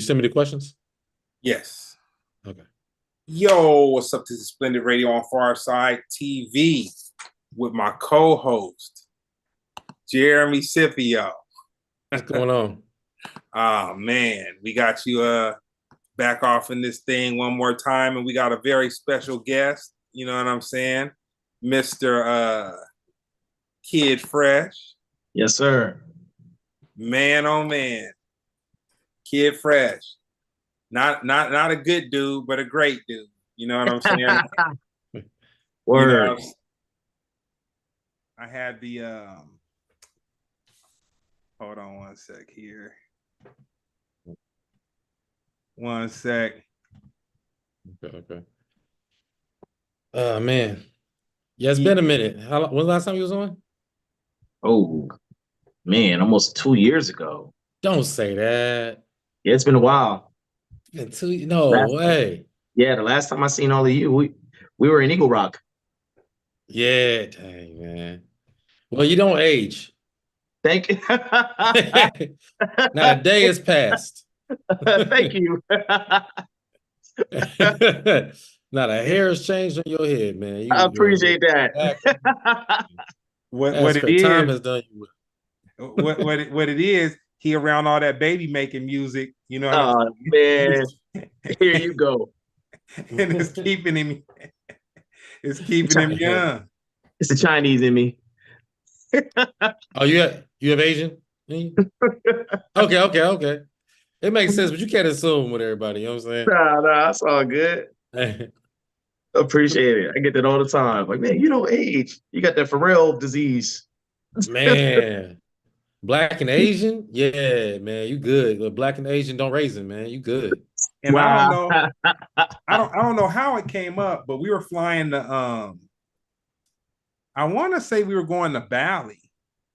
you send me the questions? Yes. Okay. Yo, what's up? This is Splendid Radio on Pharcyde TV with my co-host, Jeremy Scipio. What's going on? Oh man, we got you back off in this thing one more time, and we got a very special guest, you know what I'm saying? Mr. Kid Fresh. Yes, sir. Man, oh man. Kid Fresh. Not a good dude, but a great dude. You know what I'm saying? Word. You know, I had the hold on one sec here. One sec. Okay. Man. Yeah, it's been a minute. When was the last time you was on? Oh, man, almost 2 years ago. Don't say that. Yeah, it's been a while. It's been no way. Yeah, the last time I seen all of you, we were in Eagle Rock. Yeah, dang, man. Well, you don't age. Thank you. Not a day has passed. Thank you. Not a hair has changed on your head, man. I appreciate that. What it is, time has done you well. What it is, he around all that baby making music, you know. Oh man, here you go. And it's keeping him young. It's the Chinese in me. Oh, you have Asian? Okay. It makes sense, but you can't assume with everybody, you know what I'm saying? Nah, that's all good. Appreciate it. I get that all the time. Like, man, you don't age. You got that Pharrell disease. Man. Black and Asian? Yeah, man, you good. Black and Asian don't raisin, man. You good. And wow. I don't know how it came up, but we were flying to I want to say we were going to Bali.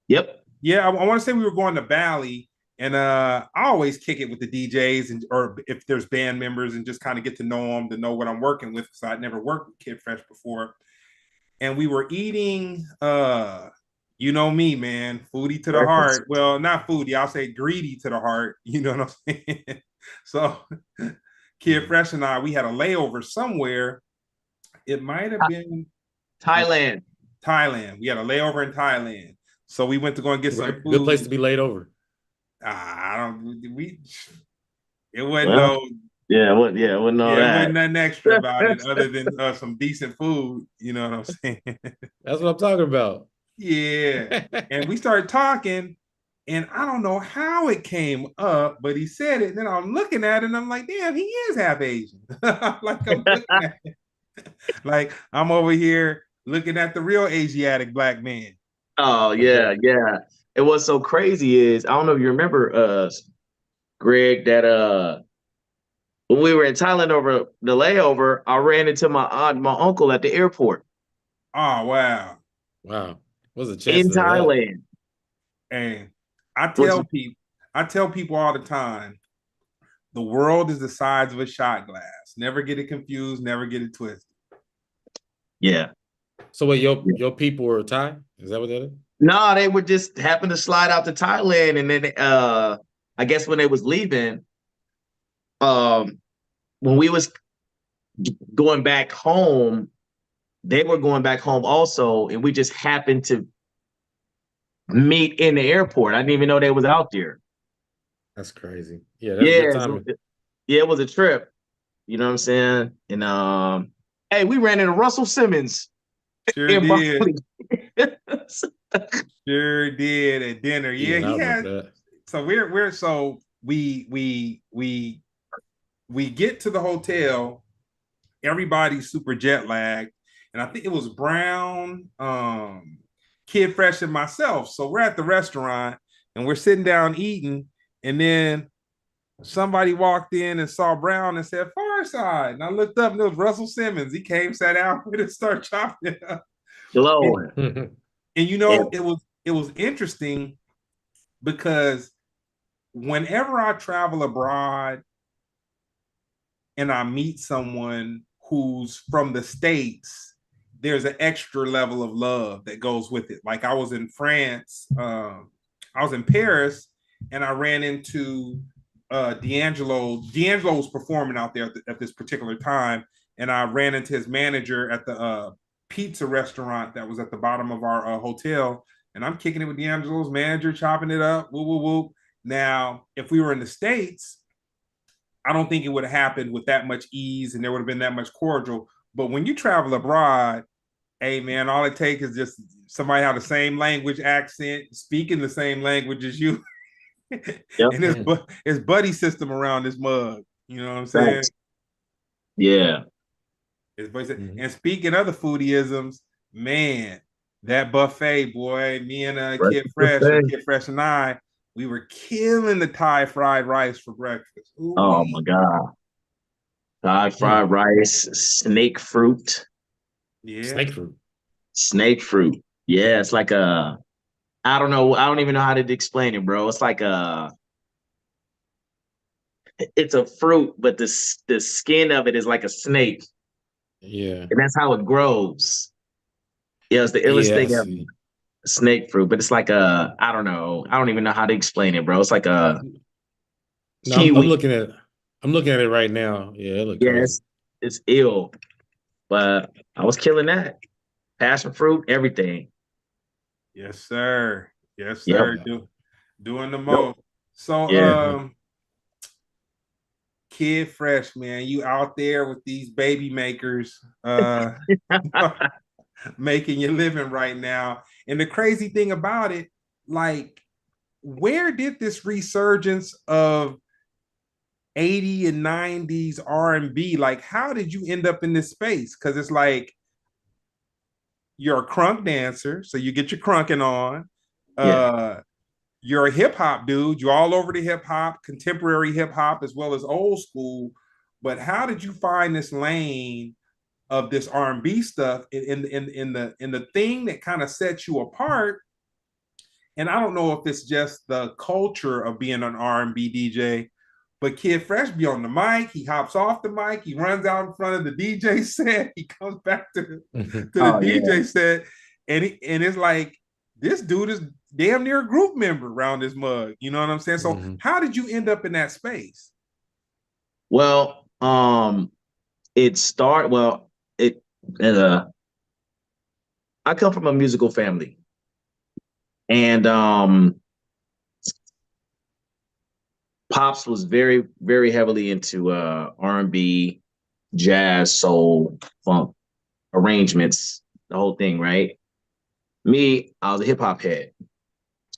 Yep. Yeah, I want to say we were going to Bali, and I always kick it with the DJs or if there's band members and just kind of get to know them, to know what I'm working with. So I'd never worked with Kid Fresh before, and we were eating. You know me, man, foodie to the heart. Well, not foodie, I'll say greedy to the heart. You know what I'm saying? So, Kid Fresh and I, we had a layover somewhere. It might have been Thailand. We had a layover in Thailand. So we went to go and get some food. Good place to be laid over. It wasn't no. Yeah, it wasn't it wasn't nothing extra about it other than some decent food. You know what I'm saying? That's what I'm talking about. Yeah. And we started talking, and I don't know how it came up, but he said it. And then I'm looking at it, and I'm like, damn, he is half Asian. Like I'm looking at it. Like I'm over here looking at the real Asiatic black man. Oh, yeah. And what's so crazy is, I don't know if you remember, Greg, that when we were in Thailand over the layover, I ran into my aunt and my uncle at the airport. Oh, wow. What's the chance in Thailand? And I tell people all the time, the world is the size of a shot glass. Never get it confused, never get it twisted. Yeah. So wait, your people were Thai? Is that what that is? No, they would just happen to slide out to Thailand, and then I guess when they was leaving, when we was going back home, they were going back home also, and we just happened to meet in the airport. I didn't even know they was out there. That's crazy. Yeah, that's a good time. It was a trip. You know what I'm saying? And hey, we ran into Russell Simmons. Sure did. Sure did at dinner. Yeah, he had. So we get to the hotel. Everybody's super jet lagged, and I think it was Brown, Kid Fresh, and myself. So we're at the restaurant and we're sitting down eating, and then somebody walked in and saw Brown and said Pharcyde, and I looked up and it was Russell Simmons. He came, sat down with it, started chopping it up. Hello. And you know, it was interesting because whenever I travel abroad and I meet someone who's from the States, there's an extra level of love that goes with it. Like I was in France, I was in Paris, and I ran into D'Angelo was performing out there at this particular time, and I ran into his manager at the pizza restaurant that was at the bottom of our hotel, and I'm kicking it with D'Angelo's manager, chopping it up, woo woo woo. Now, if we were in the States, I don't think it would have happened with that much ease, and there would have been that much cordial. But when you travel abroad, hey man, all it takes is just somebody have the same language accent, speaking the same language as you, Yep. and his buddy system around this mug. You know what I'm saying? Thanks. Yeah. And speaking of the foodieisms, man, that buffet, boy, me and Kid Fresh, or Kid Fresh and I, we were killing the Thai fried rice for breakfast. Oh my God. Thai fried rice, snake fruit. Yeah. Snake fruit. Snake fruit. Yeah, it's like a, I don't know. I don't even know how to explain it, bro. It's like it's a fruit, but the skin of it is like a snake. Yeah. And that's how it grows. Yeah, it's the illest Yeah. thing ever. Snake fruit, but it's like a, I don't know. I don't even know how to explain it, bro. It's like a No, I'm kiwi. looking at it right now. Yeah, it look Yeah, crazy. it's ill. But I was killing that. Passion fruit, everything. Yes, sir. Yes, Yep. sir. Doing the most. So Yeah. Kid Fresh, man, you out there with these baby makers, making your living right now. And the crazy thing about it, like, where did this resurgence of 80 and 90s R&B, like, how did you end up in this space? Because it's like you're a crunk dancer, so you get your crunking on. Yeah. You're a hip hop dude. You're all over the hip hop, contemporary hip hop as well as old school. But how did you find this lane of this R&B stuff in the thing that kind of sets you apart? And I don't know if it's just the culture of being an R&B DJ, but Kid Fresh be on the mic. He hops off the mic. He runs out in front of the DJ set. He comes back to the DJ set, and it's like, this dude is damn near a group member around this mug. You know what I'm saying? So how did you end up in that space? Well, it I come from a musical family. And Pops was very, very heavily into R&B, jazz, soul, funk arrangements, the whole thing, right? Me, I was a hip hop head.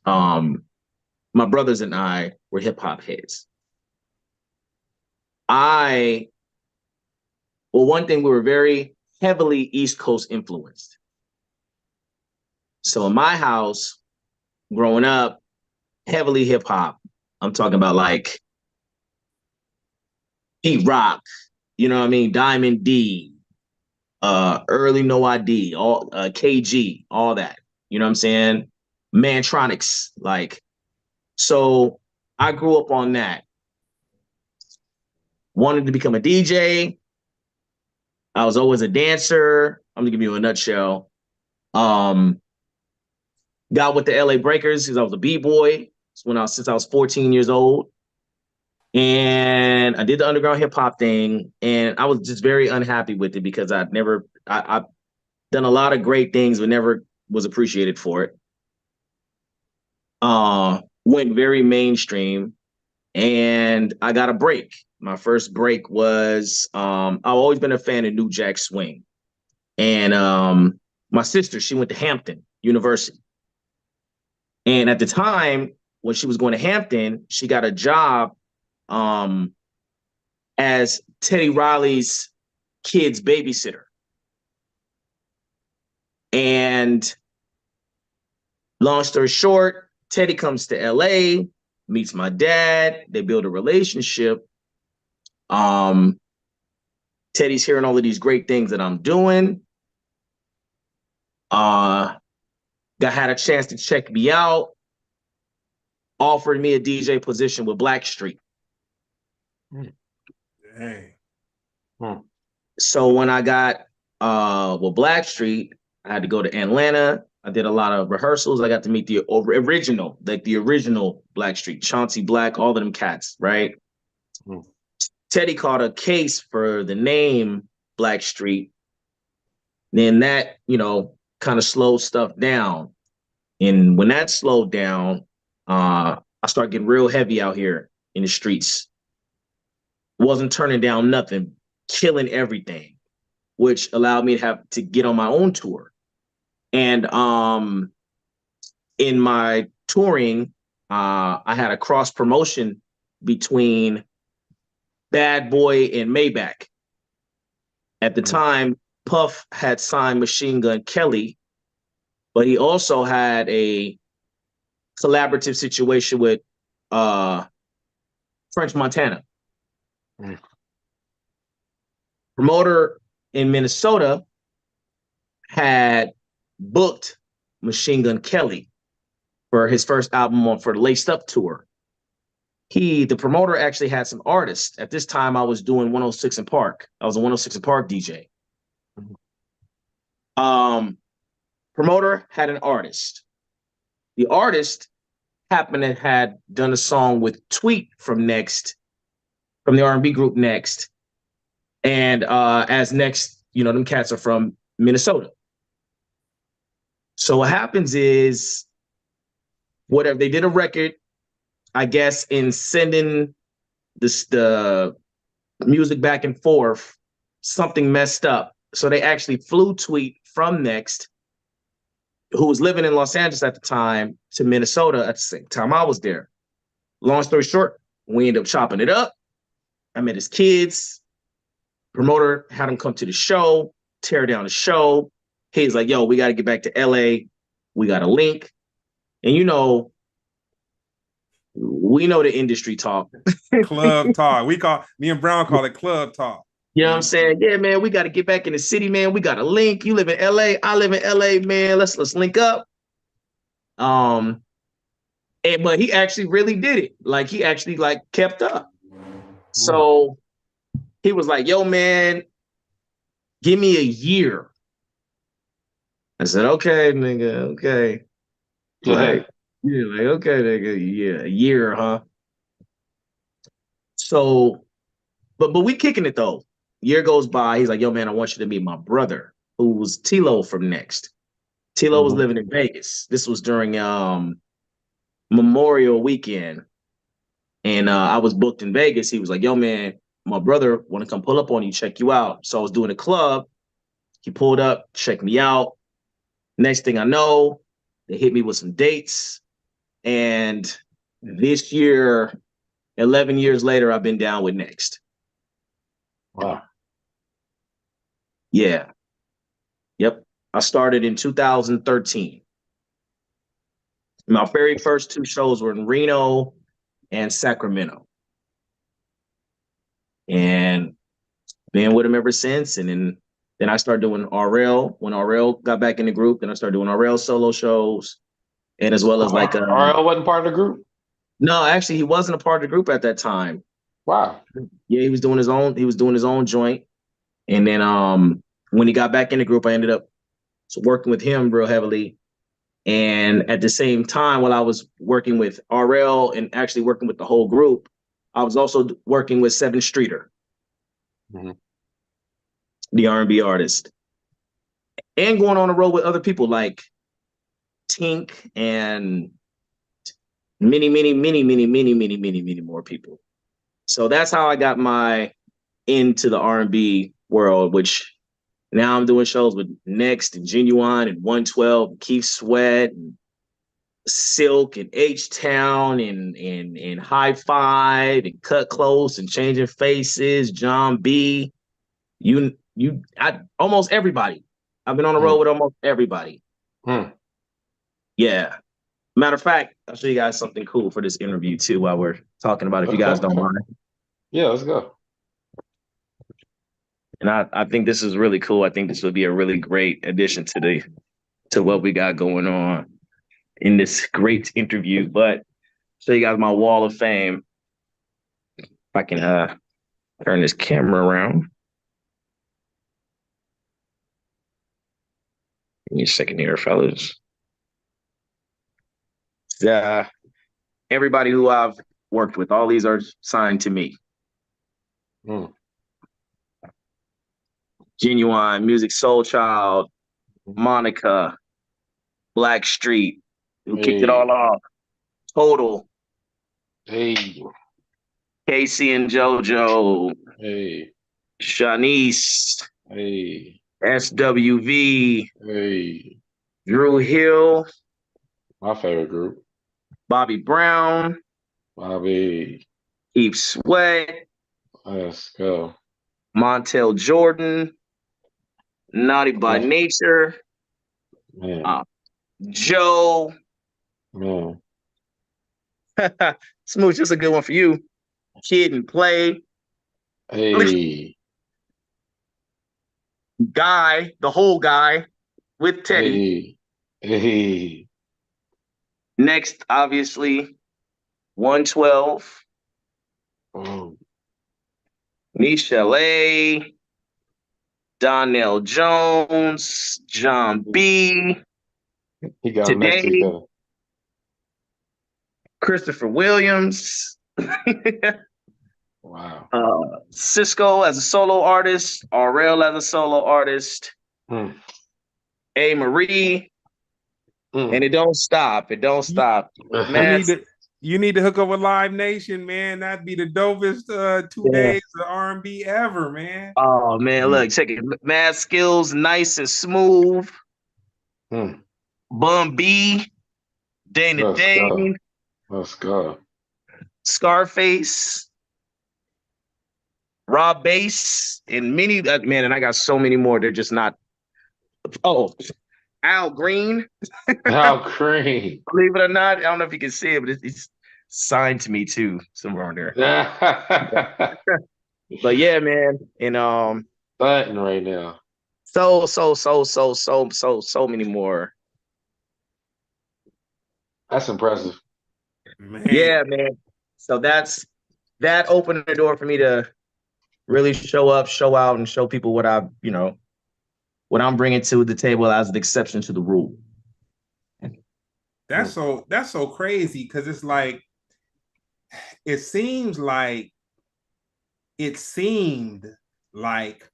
My brothers and I were hip hop heads. One thing, we were very heavily East Coast influenced. So in my house, growing up, heavily hip hop. I'm talking about like Pete Rock, you know what I mean? Diamond D, early No ID, all KG, all that. You know what I'm saying? Mantronics, like, so I grew up on that. Wanted to become a DJ. I was always a dancer. I'm gonna give you a nutshell. Got with the LA Breakers because I was a B-boy since I was 14 years old. And I did the underground hip hop thing, and I was just very unhappy with it because I've done a lot of great things, but never was appreciated for it. Went very mainstream, and I got a break. My first break was I've always been a fan of New Jack Swing, and my sister, she went to Hampton University, and at the time when she was going to Hampton, she got a job as Teddy Riley's kid's babysitter. And long story short, Teddy comes to LA, meets my dad, they build a relationship. Teddy's hearing all of these great things that I'm doing. Had a chance to check me out, offered me a DJ position with Blackstreet. Dang. So when I got with Blackstreet, I had to go to Atlanta. I did a lot of rehearsals. I got to meet the original, like the original Blackstreet, Chauncey Black, all of them cats, right? Mm. Teddy caught a case for the name Blackstreet. Then that, kind of slowed stuff down. And when that slowed down, I started getting real heavy out here in the streets. Wasn't turning down nothing, killing everything, which allowed me to have to get on my own tour. And in my touring, I had a cross promotion between Bad Boy and Maybach. At the time, Puff had signed Machine Gun Kelly, but he also had a collaborative situation with French Montana. Mm. Promoter in Minnesota had booked Machine Gun Kelly for his first album for the Laced Up tour. The promoter actually had some artists. At this time, I was doing 106 and Park. I was a 106 and Park DJ. Promoter had an artist. The artist happened to had done a song with Tweet from Next, from the R&B group Next. And as Next, them cats are from Minnesota. So what happens is, whatever, they did a record, I guess, in sending the music back and forth, something messed up. So they actually flew Tweet from Next, who was living in Los Angeles at the time, to Minnesota at the same time I was there. Long story short, we ended up chopping it up. I met his kids. Promoter had him come to the show, tear down the show. He's like, yo, we got to get back to LA. We got a link. And we know the industry talk. Club talk. Me and Brown call it club talk. You know what I'm saying? Yeah, man, we got to get back in the city, man. We got a link. You live in LA. I live in LA, man. Let's link up. But he actually really did it. Like, he actually kept up. So he was like, yo, man, give me a year. I said, okay, nigga, okay. Okay, nigga, yeah, a year, huh? So, but we kicking it though. Year goes by. He's like, yo, man, I want you to meet my brother, who was T-Lo from Next. T-Lo was living in Vegas. This was during Memorial Weekend. And I was booked in Vegas. He was like, yo, man, my brother want to come pull up on you, check you out. So I was doing a club. He pulled up, checked me out. Next thing I know, they hit me with some dates. And this year, 11 years later, I've been down with Next. Wow. Yeah. Yep. I started in 2013. My very first two shows were in Reno and Sacramento. And been with him ever since. And then I started doing RL. When RL got back in the group, then I started doing RL solo shows. And as well as RL wasn't part of the group? No, actually, he wasn't a part of the group at that time. Wow. Yeah, he was doing his own joint. And then when he got back in the group, I ended up working with him real heavily. And at the same time, while I was working with RL and actually working with the whole group, I was also working with Seven Streeter, the R&B artist, and going on the road with other people like Tink and many more people. So that's how I got my into the R&B world, which now I'm doing shows with Next and Genuine and 112, and Keith Sweat, and Silk and H-Town and High Five and Cut Close and Changing Faces, John B. Almost everybody. I've been on the road with almost everybody. Yeah. Matter of fact, I'll show you guys something cool for this interview too while we're talking about it, if you guys don't mind. Yeah, let's go. And I think this is really cool. I think this would be a really great addition to what we got going on in this great interview. But show you guys my wall of fame. If I can turn this camera around. Give me a second here, fellas. Everybody who I've worked with, all these are signed to me. Mm. Genuine Music, Soul Child, Monica, Black Street, who kicked it all Hey, off. Total, hey, Casey and JoJo, hey, Shanice, hey, SWV, hey. Drew Hill, My favorite group. Bobby Brown, Bobby. Keith Sweat, Let's go. Montel Jordan, Naughty by That's, Nature, man, uh, Joe. man. Smooch, that's a good one for you. Kid and Play, Hey, Guy, the whole guy with Teddy. hey, hey. Next, obviously, 112, Oh, Nisha A, Donnell Jones, John B. he got them next to each Today, other. Christopher Williams, Wow. Cisco as a solo artist, Aurel as a solo artist, Mm, A. Marie, and mm. it don't stop. It don't You, stop. you Mad. need to you need to hook up with Live Nation, man. That'd be the dopest 2 days of R&B ever, man. Oh man, Mm, look, check it. Mad Skills, Nice and Smooth, mm. Bun B, Dana Let's go. Dane, Let's go. Scarface, Rob Bass, and many man, and I got so many more. They're just not. Oh, Al Green, How green. believe it or not, I don't know if you can see it, but it's signed to me too, somewhere on there. But yeah, man, and Button right now. so many more. That's impressive. Man, Yeah, man. So that opened the door for me to really show up, show out, and show people what I'm bringing to the table as an exception to the rule. Mm. that's so crazy because it's like it seems like it seemed like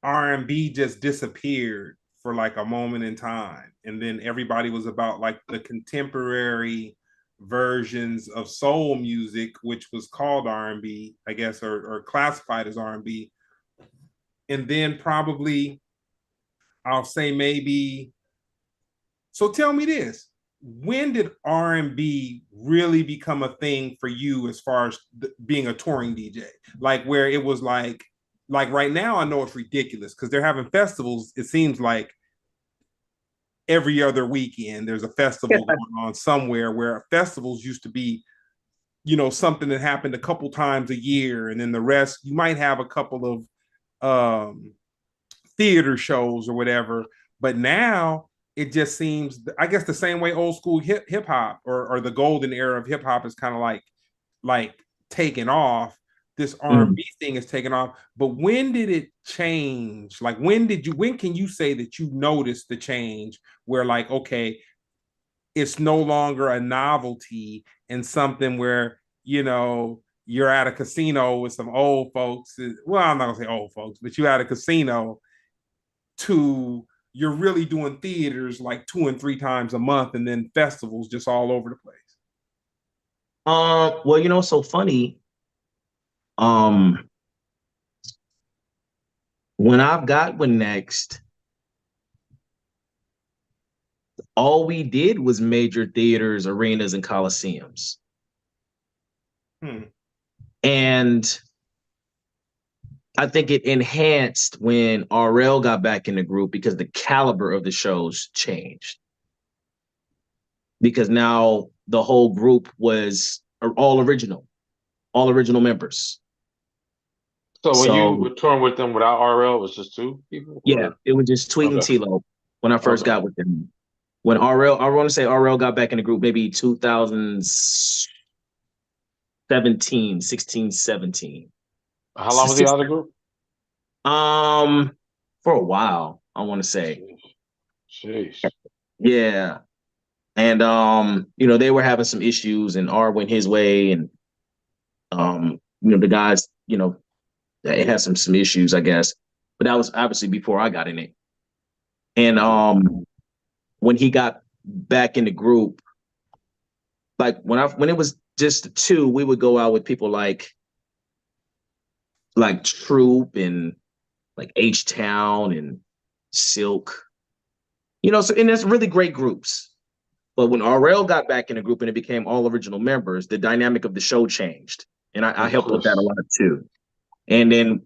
R&B just disappeared for like a moment in time. And then everybody was about like the contemporary versions of soul music, which was called R&B, I guess, or classified as R&B. And then probably I'll say maybe, so tell me this. When did R&B really become a thing for you as far as being a touring DJ? Like where it was like right now I know it's ridiculous because they're having festivals. It seems like every other weekend there's a festival going on somewhere where festivals used to be, something that happened a couple times a year, and then the rest you might have a couple of theater shows or whatever. But now it just seems, I guess, the same way old school hip hop or the golden era of hip hop is kind of like taken off. This R&B thing is taken off. But when did it change? Like when can you say that you noticed the change where like, okay, it's no longer a novelty and something where, you're at a casino with some old folks. Well, I'm not gonna say old folks, but you're at a casino to you're really doing theaters like 2 and 3 times a month and then festivals just all over the place. Well, so funny. Um, when I've got one next, all we did was major theaters, arenas, and coliseums. And I think it enhanced when RL got back in the group because the caliber of the shows changed. Because now the whole group was all original members. So when you So were touring with them without RL, it was just two people? yeah, Or it was just Tweet and okay, T-Lo when I first okay. got with them. When RL, I want to say RL got back in the group maybe 2017, 16, 17. How long was the other group? For a while, I want to say. Jeez. Yeah. And they were having some issues, and R went his way, and the guys, it had some issues, I guess. But that was obviously before I got in it. And when he got back in the group, like when it was just the two, we would go out with people like Troop and like H Town and Silk, so and there's really great groups. But when RL got back in the group and it became all original members, the dynamic of the show changed. And I helped with that a lot too. And then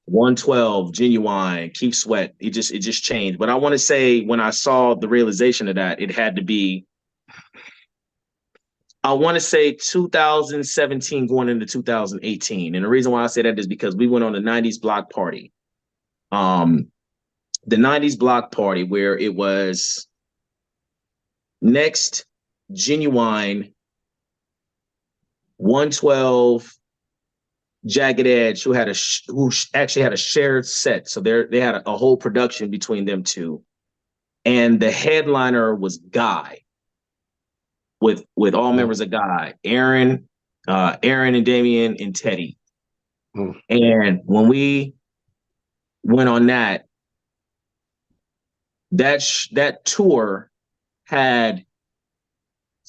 112, Genuine, Keith Sweat, it just changed. But I want to say when I saw the realization of that, it had to be, I want to say 2017 going into 2018. And the reason why I say that is because we went on the 90s block party. The 90s block party where it was Next, Genuine, 112, Jagged Edge, who actually had a shared set. So they had a whole production between them two. And the headliner was Guy, with all members of Guy, Aaron and Damian and Teddy. And when we went on that tour had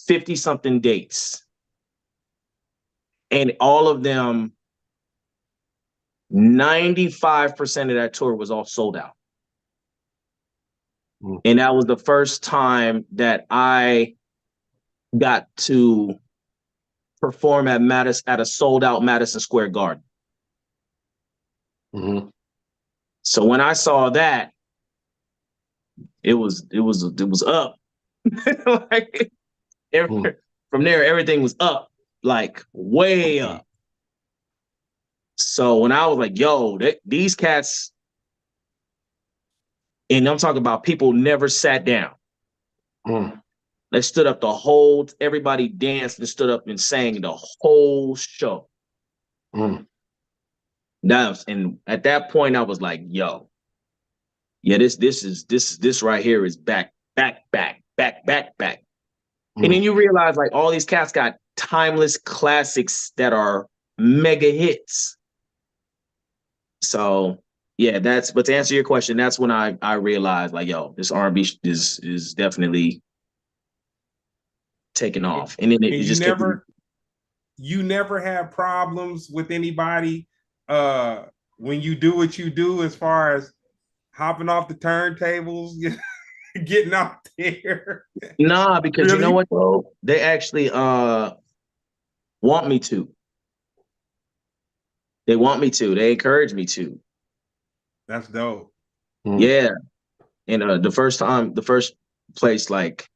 50-something dates. And all of them, 95% of that tour was all sold out. And that was the first time that I got to perform at a sold out Madison Square Garden. So when I saw that, it was up. Like, from there, everything was up, like way up. So when I was like, yo, these cats, and I'm talking about people never sat down. They stood up everybody danced and stood up and sang the whole show. And at that point I was like, yo, yeah, this right here is back. And then you realize like all these cats got timeless classics that are mega hits. So yeah, but to answer your question, that's when I realized like, yo, this R&B is definitely taking off. And then it just you never have problems with anybody when you do what you do, as far as hopping off the turntables, getting out there. Nah, because really? You know what though? They actually want me to. They want me to. They encourage me to. That's dope. Yeah. And the first place, like,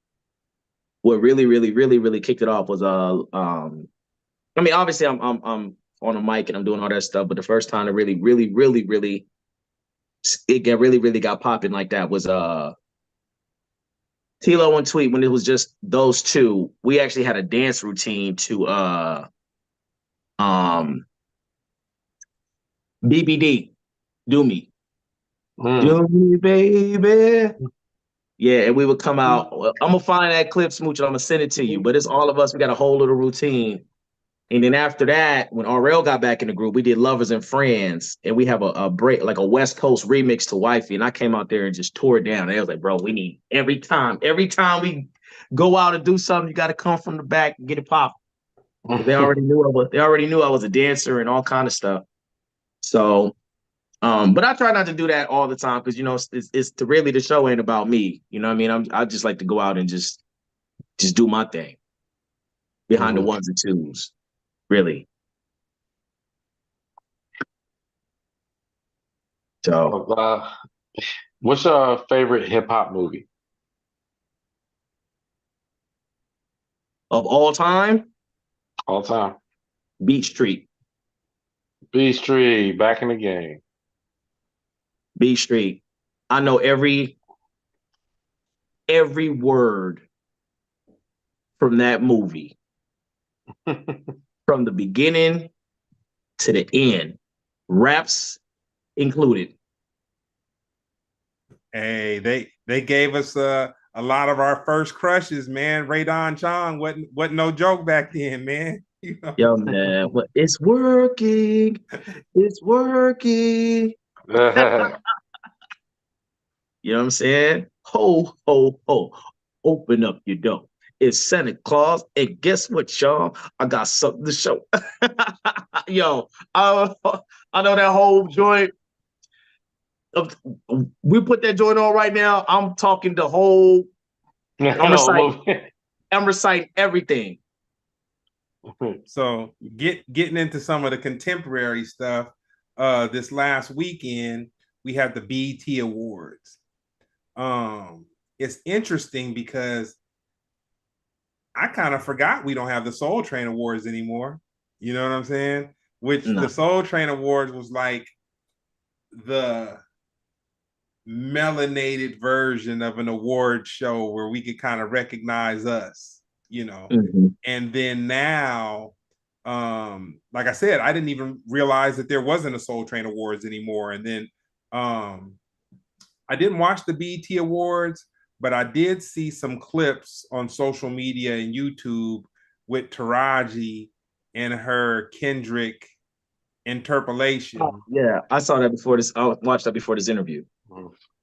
what really, really, really, really kicked it off was I mean, obviously I'm on a mic and I'm doing all that stuff, but the first time it really, really, really, really really got popping like that was Tilo and Tweet, when it was just those two. We actually had a dance routine to BBD, Do Me. Do Me, baby. Yeah, and we would come out. I'm gonna find that clip, Smooch, and I'm gonna send it to you. But it's all of us. We got a whole little routine. And then after that, when RL got back in the group, we did Lovers and Friends, and we have a break, like a West Coast remix to Wifey. And I came out there and just tore it down. And I was like, bro, we need every time we go out and do something, you got to come from the back and get it popping. They already knew I was a dancer and all kind of stuff. So, but I try not to do that all the time because it's really, the show ain't about me. You know what I mean? I just like to go out and just do my thing behind the ones and twos. Really. So, what's your favorite hip hop movie of all time? All time. Beat Street. Beat Street, back in the game. Beat Street. I know every word from that movie. From the beginning to the end. Raps included. Hey, they gave us a a lot of our first crushes, man. Ray Don Chong wasn't no joke back then, man. You know? Yo, man, but it's working. It's working. You know what I'm saying? Ho, ho, ho. Open up your door. It's Santa Claus. And guess what, y'all? I got something to show. Yo, I know that whole joint. We put that joint on right now. I'm talking the whole. I'm reciting. I'm reciting everything. So getting into some of the contemporary stuff. This last weekend we had the BET Awards. It's interesting because I kind of forgot we don't have the Soul Train Awards anymore. You know what I'm saying? Which the Soul Train Awards was like the melanated version of an award show where we could kind of recognize us, you know. And then now, like I said, I didn't even realize that there wasn't a Soul Train Awards anymore. And then I didn't watch the BET Awards, but I did see some clips on social media and YouTube with Taraji and her Kendrick interpolation. Oh, yeah, I saw that before this. I watched that before this interview.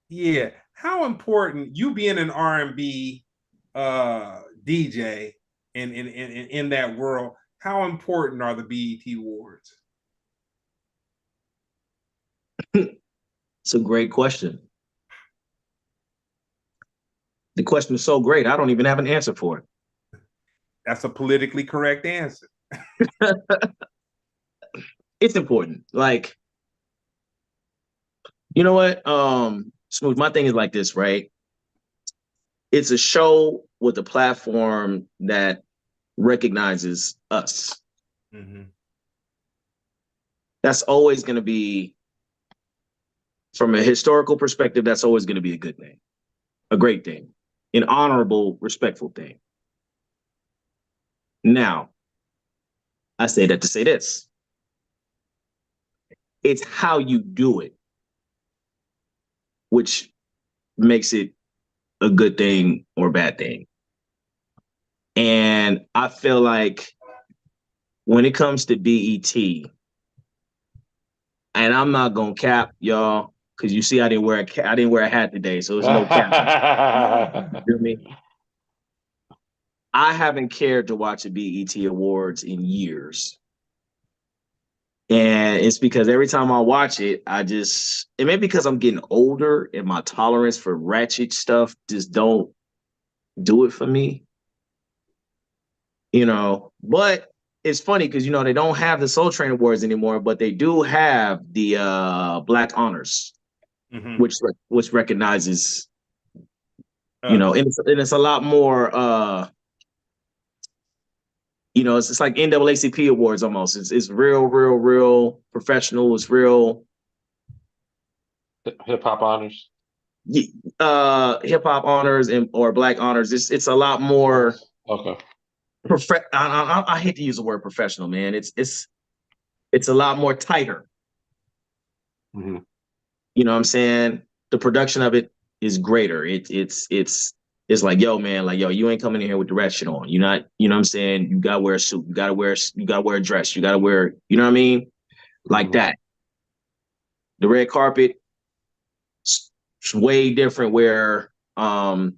Yeah, how important you being an R&B DJ in that world? How important are the BET Awards? It's a great question. The question is so great, I don't even have an answer for it. That's a politically correct answer. It's important. Like, you know what? Smooth, my thing is like this, right? It's a show with a platform that recognizes us. That's always going to be, from a historical perspective, that's always going to be a good thing, a great thing, an honorable, respectful thing. Now, I say that to say this. It's how you do it, which makes it a good thing or a bad thing. And I feel like when it comes to BET, and I'm not gonna cap y'all, because you see I didn't wear a hat today, so there's no cap. You feel me? I haven't cared to watch the BET Awards in years. And it's because every time I watch it, it may be because I'm getting older and my tolerance for ratchet stuff just don't do it for me. You know, but it's funny because, you know, they don't have the Soul Train Awards anymore, but they do have the Black Honors, which recognizes, you know, and it's a lot more, you know, it's like NAACP awards almost. It's real professional. It's real hip hop honors. Hip hop honors or Black honors. It's a lot more. Okay. I hate to use the word professional, man. It's a lot more tighter. You know what I'm saying? The production of it is greater. It's like, yo, man, like, yo, you ain't coming in here with the rat shit on. You're not, you know what I'm saying? You gotta wear a suit. You gotta wear a dress. You gotta wear, you know what I mean? Like that. The red carpet, it's way different where, you know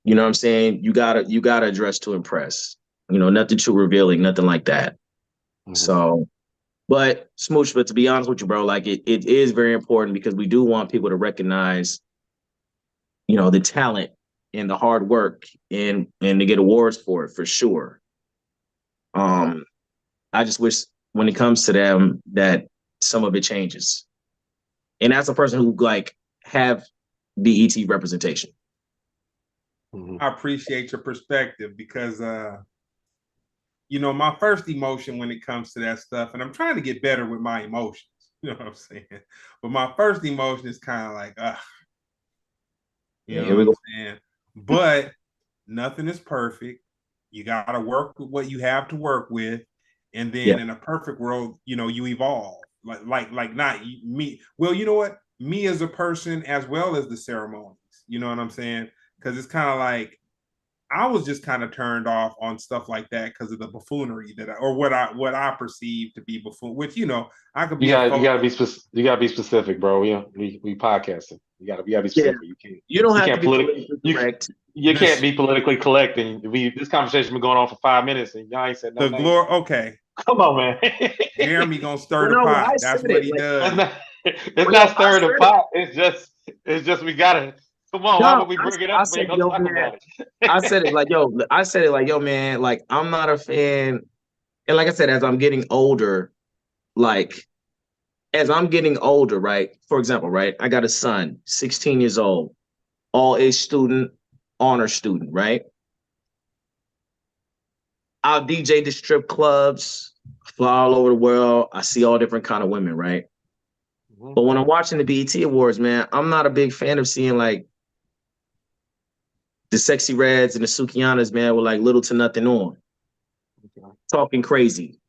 what I'm saying? You gotta dress to impress. You know, nothing too revealing, nothing like that. So, but Smooch, but to be honest with you, bro, like it is very important because we do want people to recognize, you know, the talent and the hard work and to get awards for it, for sure. I just wish when it comes to them that some of it changes. And as a person who like have BET representation. I appreciate your perspective because you know, my first emotion when it comes to that stuff, and I'm trying to get better with my emotions, you know what I'm saying? But my first emotion is kind of like, you know what I'm saying? But nothing is perfect. You got to work with what you have to work with. And then in a perfect world, you know, you evolve. Like not me. Well, you know what? Me as a person as well as the ceremonies. You know what I'm saying? because it's kind of like I was just kind of turned off on stuff like that because of the buffoonery or what I perceive to be buffoon. Which I could be a You gotta be specific, bro. We podcasting. You gotta be Yeah, specific. you don't You have to can't be politic politically you correct. you can't this be politically correct, and this conversation been going on for 5 minutes and y'all ain't said no the names. glory. Okay, Come on, man. Jeremy gonna stir Well, the no, I pot. said That's what it. he Like, It's does. not it's well, yo, not I stirring the said it. pot. It's just we gotta come on. Why No, would we bring it I up if we said, ain't gonna yo, talk man. about I it? said it like, yo. I said it like, yo, man. Like, I'm not a fan. And like I said, as I'm getting older, like as I'm getting older, right? For example, right? I got a son, 16 years old, all A student, honor student, right? I'll DJ to strip clubs, fly all over the world. I see all different kind of women, right? Mhm. But when I'm watching the BET Awards, man, I'm not a big fan of seeing like the sexy reds and the Sukianas, man, with like little to nothing on, Okay. talking crazy,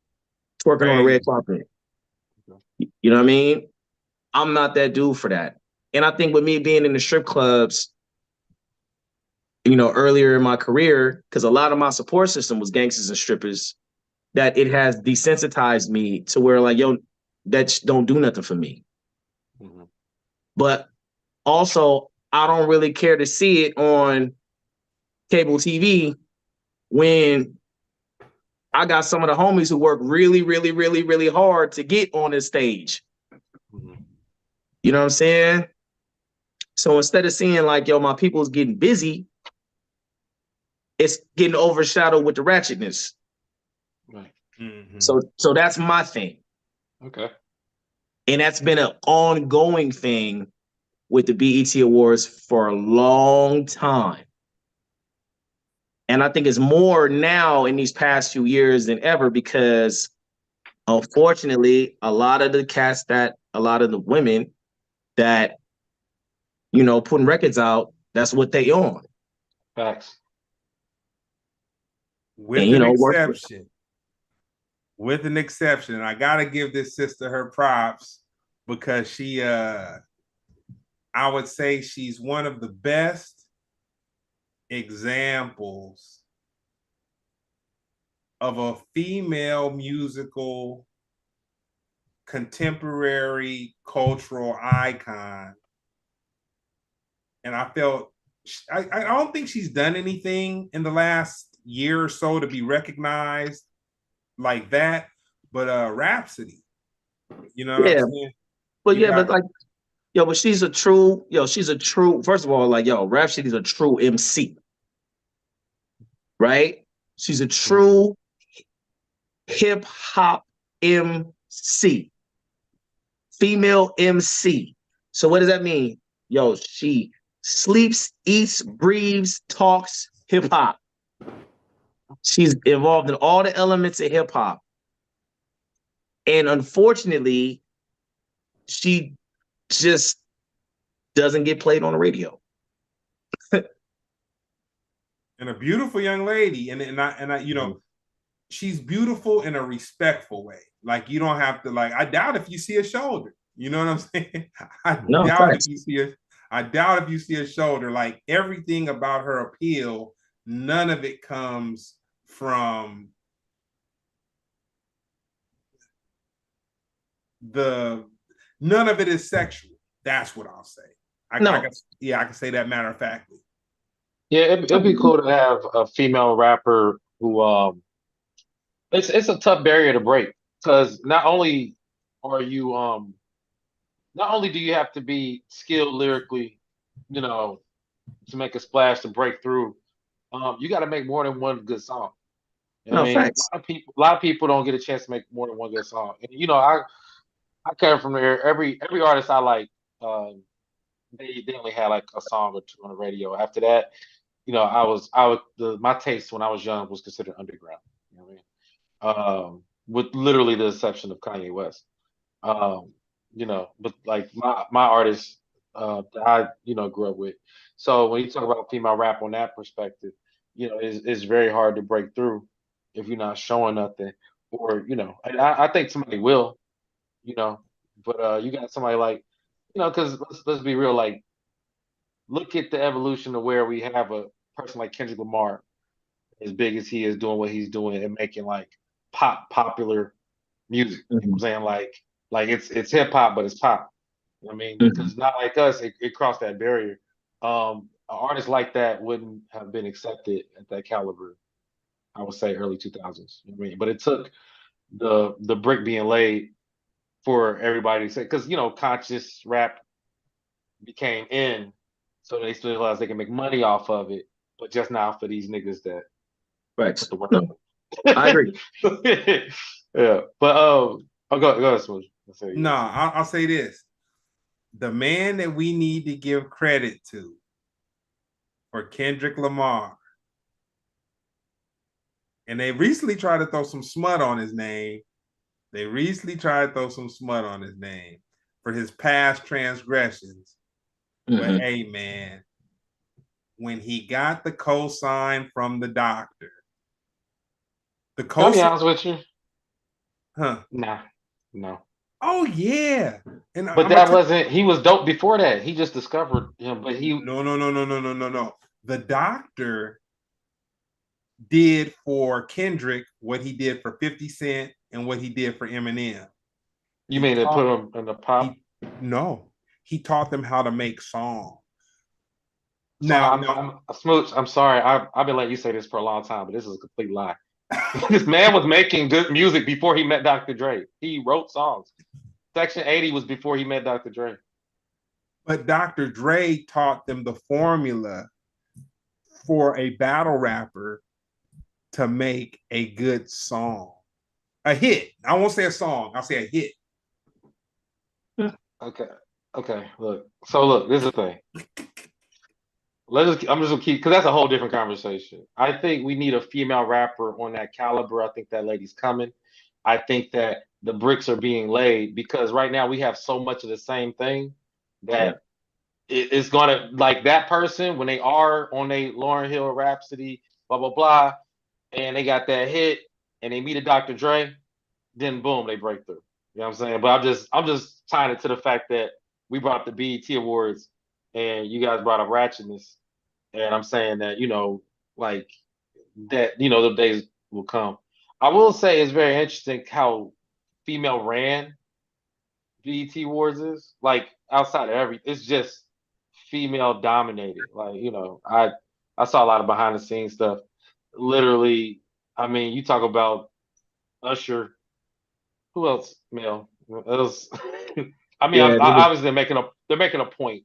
twerking on the red Crazy. carpet. Okay. You know what I mean? I'm not that dude for that. And I think with me being in the strip clubs, earlier in my career, because a lot of my support system was gangsters and strippers, that it has desensitized me to where like, yo, that don't do nothing for me. Mhm. But also, I don't really care to see it on cable TV when I got some of the homies who work really, really, really, really hard to get on this stage. Mhm. You know what I'm saying? So instead of seeing like, yo, my people's getting busy, it's getting overshadowed with the ratchetness. Right. Mm-hmm. So that's my thing. Okay. And that's been an ongoing thing with the BET Awards for a long time. And I think it's more now in these past few years than ever because unfortunately, a lot of the women that, putting records out, that's what they on. Facts. And, With an work. exception. With an exception. And I gotta give this sister her props because I would say she's one of the best examples of a female musical contemporary cultural icon. And I felt I don't think she's done anything in the last year or so to be recognized like that, but Rhapsody, you know what I'm Yeah. saying? But You yeah, but got like, but she's a true, first of all, like, Rhapsody's a true MC, right? She's a Mhm. true hip hop MC, female MC. So what does that mean? Yo, she sleeps, eats, breathes, talks hip hop. She's involved in all the elements of hip hop. And unfortunately, she just doesn't get played on the radio. and a beautiful young lady, and I Mhm. she's beautiful in a respectful way. Like you don't have to like. I doubt if you see a shoulder. You know what I'm saying? I No, doubt if facts. you see a. I doubt if you see a shoulder. Like everything about her appeal, none of it comes from the. None of it is sexual. That's what I'll say. I No. guess yeah, I can say that matter of factly. Yeah, it'd be cool to have a female rapper who it's a tough barrier to break because are you not only do you have to be skilled lyrically, you know, to make a splash to break through, you got to make more than one good song. I No, mean, facts. a lot of people don't get a chance to make more than one good song. And I come from there. Every artist I like, um, they only had like a song or two on the radio. After that, my taste when I was young was considered underground. You know what I mean? With literally the exception of Kanye West. Um, but like my artists that I grew up with. So when you talk about female rap on that perspective, it's very hard to break through if you're not showing nothing, or and I think somebody will, you know, but you got somebody like, because let's be real, like look at the evolution of where we have a person like Kendrick Lamar, as big as he is, doing what he's doing and making like popular music. You know what I'm Mhm. saying? Like it's hip hop, but it's pop. You know what I mean? Mhm. Because not like us, it crossed that barrier. An artist like that wouldn't have been accepted at that caliber. I would say early 2000s. You know what I mean? But it took the brick being laid for everybody to say, because conscious rap became in, so they still realized they can make money off of it, but just not for these niggas that put Facts. the work. No, I agree. Yeah, but go ahead, Smooth. Let's say No, yes. I'll say this: the man that we need to give credit to for Kendrick Lamar, and they recently tried to throw some smut on his name. They recently tried to throw some smut on his name for his past transgressions. But Mhm. hey, man, when he got the cosign from the doctor, the Can I be cosign, honest with you? huh? Nah, no. Oh yeah, and But I'm gonna that tell wasn't. He was dope before that. He just discovered him. But he, no, no, no, no, no, no, no, no. The doctor did for Kendrick what he did for 50 Cent and what he did for Eminem. you He mean to put taught him in the pop? he no, he taught them how to make songs. So Now, I'm Smooch. I'm sorry. I've been letting you say this for a long time, but this is a complete lie. This man was making good music before he met Dr. Dre. He wrote songs. Section 80 was before he met Dr. Dre. but Dr. Dre taught them the formula for a battle rapper to make a good song, a hit. I won't say a song. I'll say a hit. Okay. Okay. Look. So look, this is the thing. I'm just gonna keep, because that's a whole different conversation. I think we need a female rapper on that caliber. I think that lady's coming. I think that the bricks are being laid because right now we have so much of the same thing Yeah. that it's gonna, like, that person when they are on a Lauryn Hill Rhapsody, blah blah blah, and they got that hit and they meet a Dr. Dre, then boom, they break through. You know what I'm saying? But I'm just tying it to the fact that we brought up the BET Awards and you guys brought up ratchetness. And I'm saying that, like that, the days will come. I will say it's very interesting how female ran BET Awards is. Like outside of it's just female dominated. Like, I saw a lot of behind the scenes stuff. Literally, I mean, you talk about Usher. Who else? Male. It was, I mean, Yeah. obviously they're making a point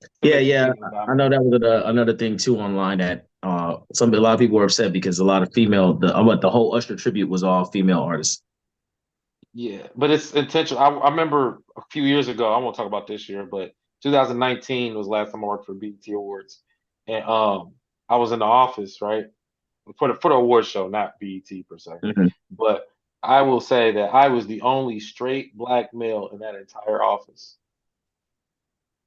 to Yeah. make it Yeah. female I know dominated. that was another thing too online that a lot of people were upset because a lot of female the whole Usher tribute was all female artists. Yeah, but it's intentional. I remember a few years ago. I won't talk about this year, but 2019 was the last time I worked for BET Awards, and I was in the office, right, for the award show, not BET per se, Mhm. but I will say that I was the only straight black male in that entire office.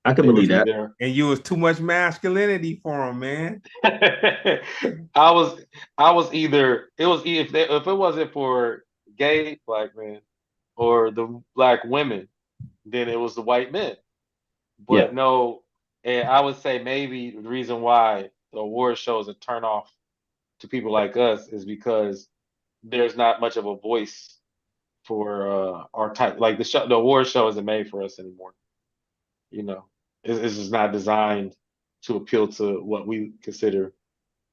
I can They was believe that. either And you was too much masculinity for him, man. I I was either, if it wasn't for gay black men or the black women, then it was the white men. Yeah. But no, and I would say maybe the reason why the award show is a turn off to people like us is because there's not much of a voice for our type. Like the award show isn't made for us anymore. You know, it's just not designed to appeal to what we consider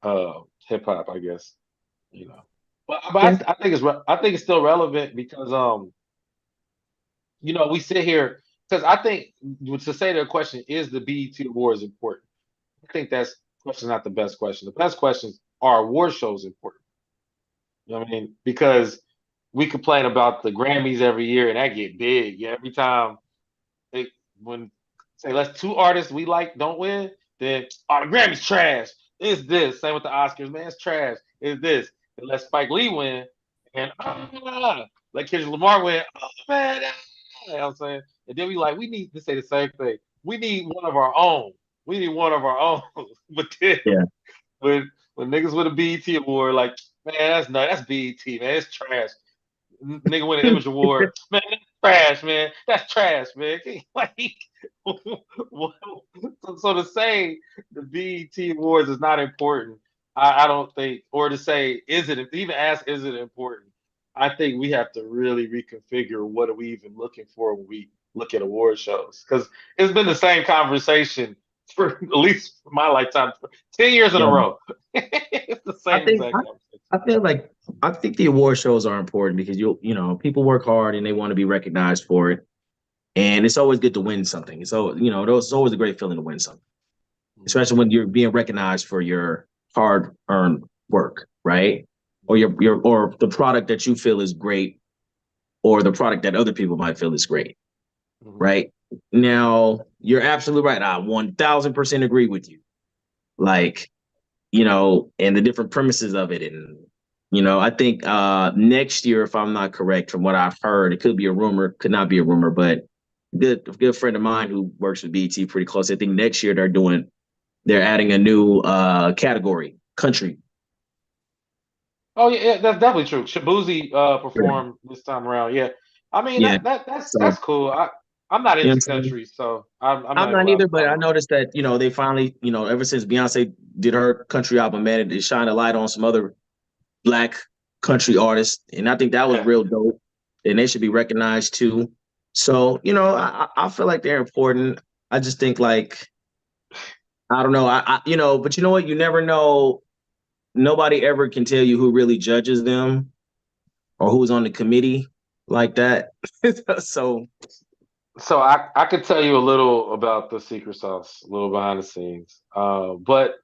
hip hop, I guess. You know, Yeah. but I think I think it's still relevant because we sit here because I think to say the question is the BET Awards important. I think that's question not the best question. The best question is, are award shows important? You know what I mean? Because we complain about the Grammys every year and that get big. Yeah, every time they when say let's two artists we like don't win, then the Grammys trash. It's this. Same with the Oscars, man. It's trash. It's this. And let Spike Lee win and let Kendrick Lamar win. Oh man, you know what I'm saying? And then we need to say the same thing. We need one of our own. We need one of our own. But then Yeah. when niggas win a BET award, like, man, that's BET, man. It's trash. Nigga win an Image Award. Man, Trash, man. That's trash, man. Like, so to say the BET Awards is not important, I don't think, or to say is it even ask is it important? I think we have to really reconfigure what are we even looking for when we look at award shows because it's been the same conversation for at least my lifetime, for 10 years in a Yeah. row. It's the I same think exact conversation. I feel like I think the award shows are important because people work hard and they want to be recognized for it. And it's always good to win something. So, it's always a great feeling to win something, especially when you're being recognized for your hard-earned work, right? Or or the product that you feel is great, or the product that other people might feel is great, Mhm. right? Now, you're absolutely right. I 1000% agree with you. Like, and the different premises of it. And, I think next year, if I'm not correct, from what I've heard, it could be a rumor, could not be a rumor, but a good friend of mine who works with BT pretty close. I think next year they're adding a new category, country. Oh yeah, that's definitely true. Shabuzi Yeah. performed this time around. Yeah, I mean Yeah. that's So, cool. I'm not you know what into I'm saying? country, so I'm I'm not even not allowed either, to but talk I about noticed that, they finally, ever since Beyonce did her country album, man, it shined a light on some other Black country artists. And I think that was it. real dope. And they should be recognized too. So, I feel like they're important. I just think like, I don't know. But you know what? You never know. Nobody ever can tell you who really judges them or who's on the committee like that. So, So I could tell you a little about the secret sauce, a little behind the scenes, but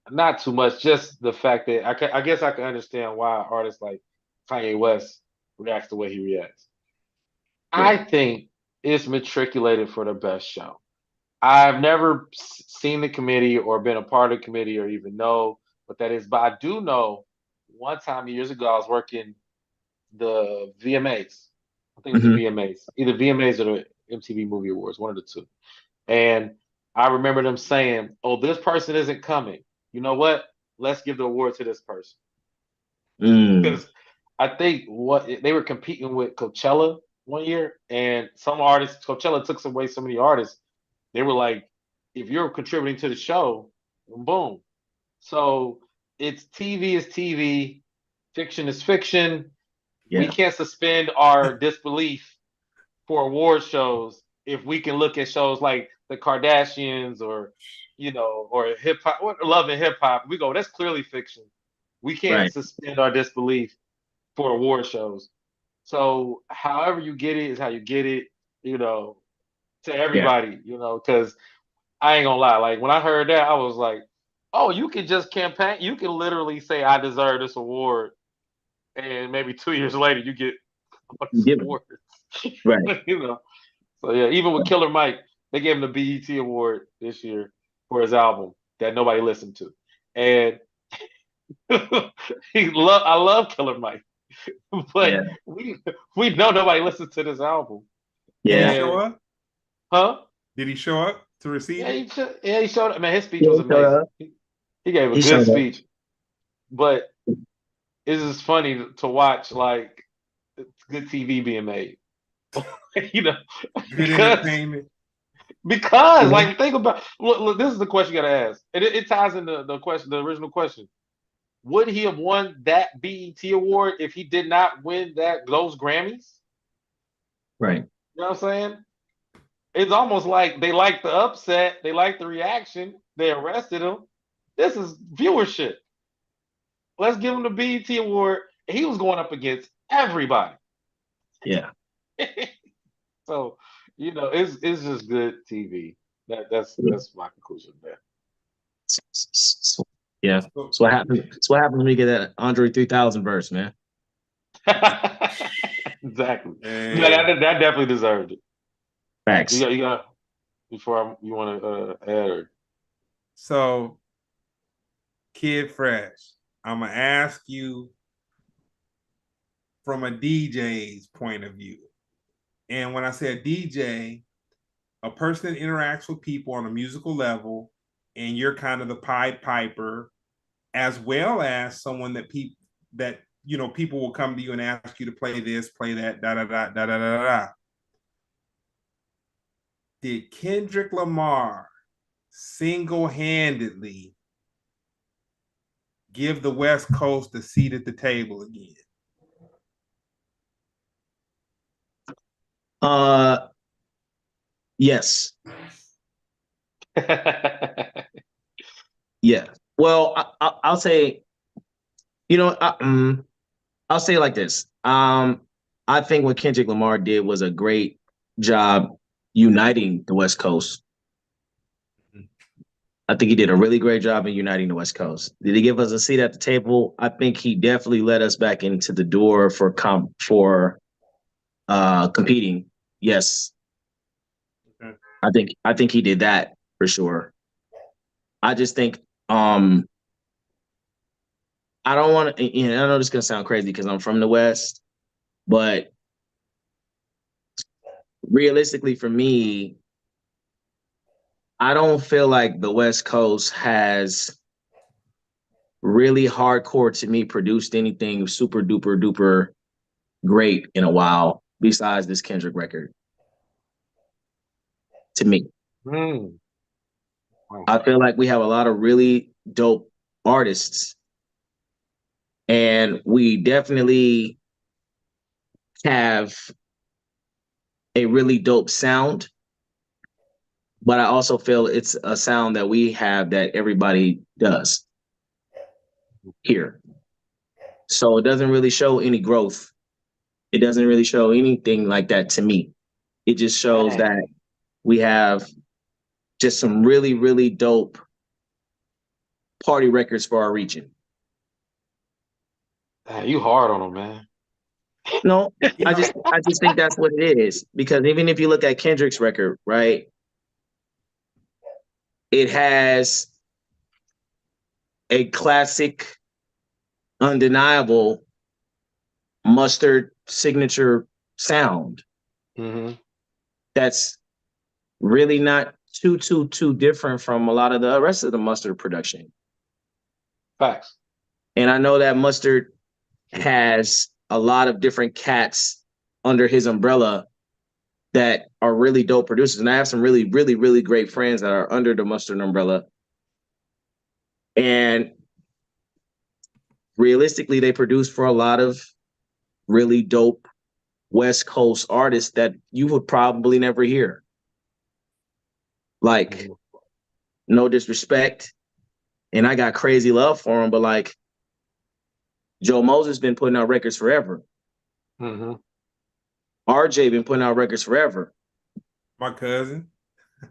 not too much. Just the fact that I guess I can understand why artists like Kanye West reacts the way he reacts. yeah. I think it's matriculated for the best show. I've never seen the committee or been a part of the committee or even know what that is, but I do know one time years ago I was working the VMAs. I think it was the Hmm. VMAs, either VMAs or the MTV Movie Awards, one of the two. And I remember them saying, "Oh, this person isn't coming. You know what? Let's give the award to this person." Mm, Because I think what they were competing with Coachella one year, and some artists, Coachella took away so many artists. They were like, if you're contributing to the show, boom. So it's TV is TV, fiction is fiction. We yeah. can't suspend our disbelief for award shows if we can look at shows like the Kardashians or hip hop, Love and Hip Hop. We go, that's clearly fiction. We can't Right. suspend our disbelief for award shows. So however you get it is how you get it, you know, to Yeah. everybody, because I ain't gonna lie. Like when I heard that, I was like, oh, you can just campaign. You can literally say I deserve this award, and maybe 2 years later you get all these Give it. awards. Right. you know. So yeah, even with Killer Mike, they gave him the BET award this year for his album that nobody listened to, and I love Killer Mike, but Yeah. we know nobody listens to this album. Did he Yeah. show And up? huh? Did he show up to receive Yeah, it? yeah, he showed up. Man, his speech Yeah. was He showed amazing. up. He gave a He good showed up. speech, but it's just funny to watch like good TV being made. you know, Good because entertainment. because Yeah. like think about look, this is the question you gotta ask. It ties into the question, the original question. Would he have won that BET award if he did not win those Grammys? Right. You know what I'm saying? It's almost like they like the upset, they like the reaction, they arrested him. This is viewership. Let's give him the BET award. He was going up against everybody. Yeah. So, it's just good TV. That's my conclusion there. Yeah. So, So what happened? So what happened when we get that Andre 3000 verse, man? Exactly. No, hey, that definitely deserved it. Facts. You got before you want to add or so Kid Fresh, I'm gonna ask you from a DJ's point of view. And when I say a DJ, a person that interacts with people on a musical level, and you're kind of the Pied Piper, as well as someone that people will come to you and ask you to play this, play that, da da da da da da da. did Kendrick Lamar single-handedly give the West Coast a seat at the table again? Yes. Yeah. Well, I'll say, I'll say it like this. I think what Kendrick Lamar did was a great job uniting the West Coast. I think he did a really great job in uniting the West Coast. Did he give us a seat at the table? I think he definitely led us back into the door for competing. Yes. Okay. I think he did that for sure. I just think I don't want to, I know this is gonna sound crazy because I'm from the West, but realistically for me, I don't feel like the West Coast has really hardcore to me produced anything super duper duper great in a while besides this Kendrick record. To me, Mm. I feel like we have a lot of really dope artists, and we definitely have a really dope sound. But I also feel it's a sound that we have that everybody does here. So it doesn't really show any growth. It doesn't really show anything like that to me. It just shows Dang. that we have just some really, really dope party records for our region. Dang, you hard on him, man. No, I Yeah. just think that's what it is. Because even if you look at Kendrick's record, right, it has a classic, undeniable Mustard signature sound Mm-hmm. that's really not too different from a lot of the rest of the Mustard production. Facts. And I know that Mustard has a lot of different cats under his umbrella that are really dope producers. And I have some really, really, really great friends that are under the Mustard umbrella. And realistically, they produce for a lot of really dope West Coast artists that you would probably never hear. Like, no disrespect, and I got crazy love for him, but like Joe Moses been putting out records forever. Mm-hmm. RJ been putting out records forever. My cousin.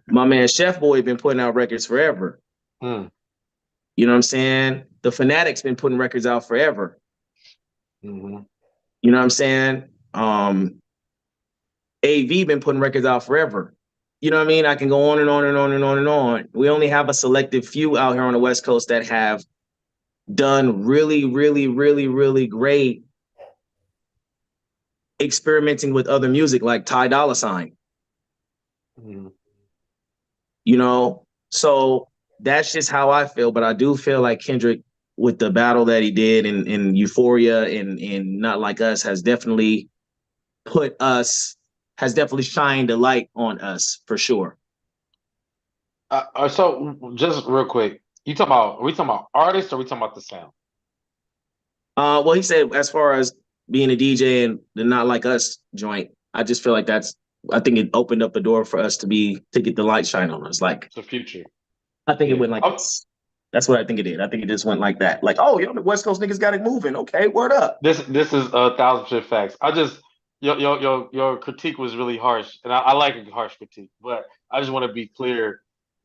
My man Chef Boy been putting out records forever. Mm. You know what I'm saying? The Fanatic's been putting records out forever. Mm-hmm. You know what I'm saying? AV been putting records out forever. You know what I mean? I can go on and on and on and on and on. We only have a selective few out here on the West Coast that have done really, really, really, really great experimenting with other music, like Ty Dolla $ign. Mm-hmm. You know, so that's just how I feel. But I do feel like Kendrick, with the battle that he did in Euphoria and Not Like Us, has definitely shined a light on us for sure. So just real quick, are we talking about artists or are we talking about the sound? Well, he said as far as being a DJ and the Not Like Us joint, I just feel like I think it opened up a door for us to get the light shine on us. Like, It's the future. I think it Yeah. went like this. That's what I think it did. I think it just went like that. Like, oh, yo, the West Coast niggas got it moving. Okay, word up. This is 1,000% facts. Your critique was really harsh, and I like a harsh critique, but I just want to be clear.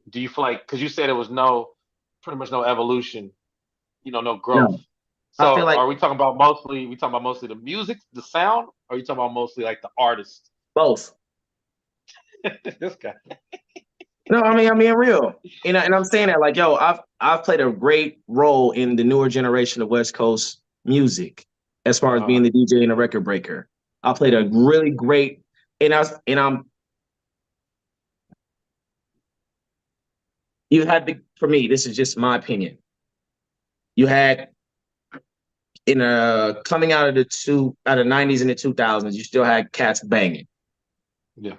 Do you feel like, because you said it was pretty much no evolution, no growth. No, I feel So like are we talking about mostly the music, the sound, or are you talking about mostly like the artist? both. This guy. No, I mean, I'm being real. And I'm saying that like, yo, I've played a great role in the newer generation of West Coast music as far as being the DJ and the record breaker. I played a really great, you had for me, this is just my opinion. You had coming out of the 90s and the 2000s, you still had cats banging. Yeah.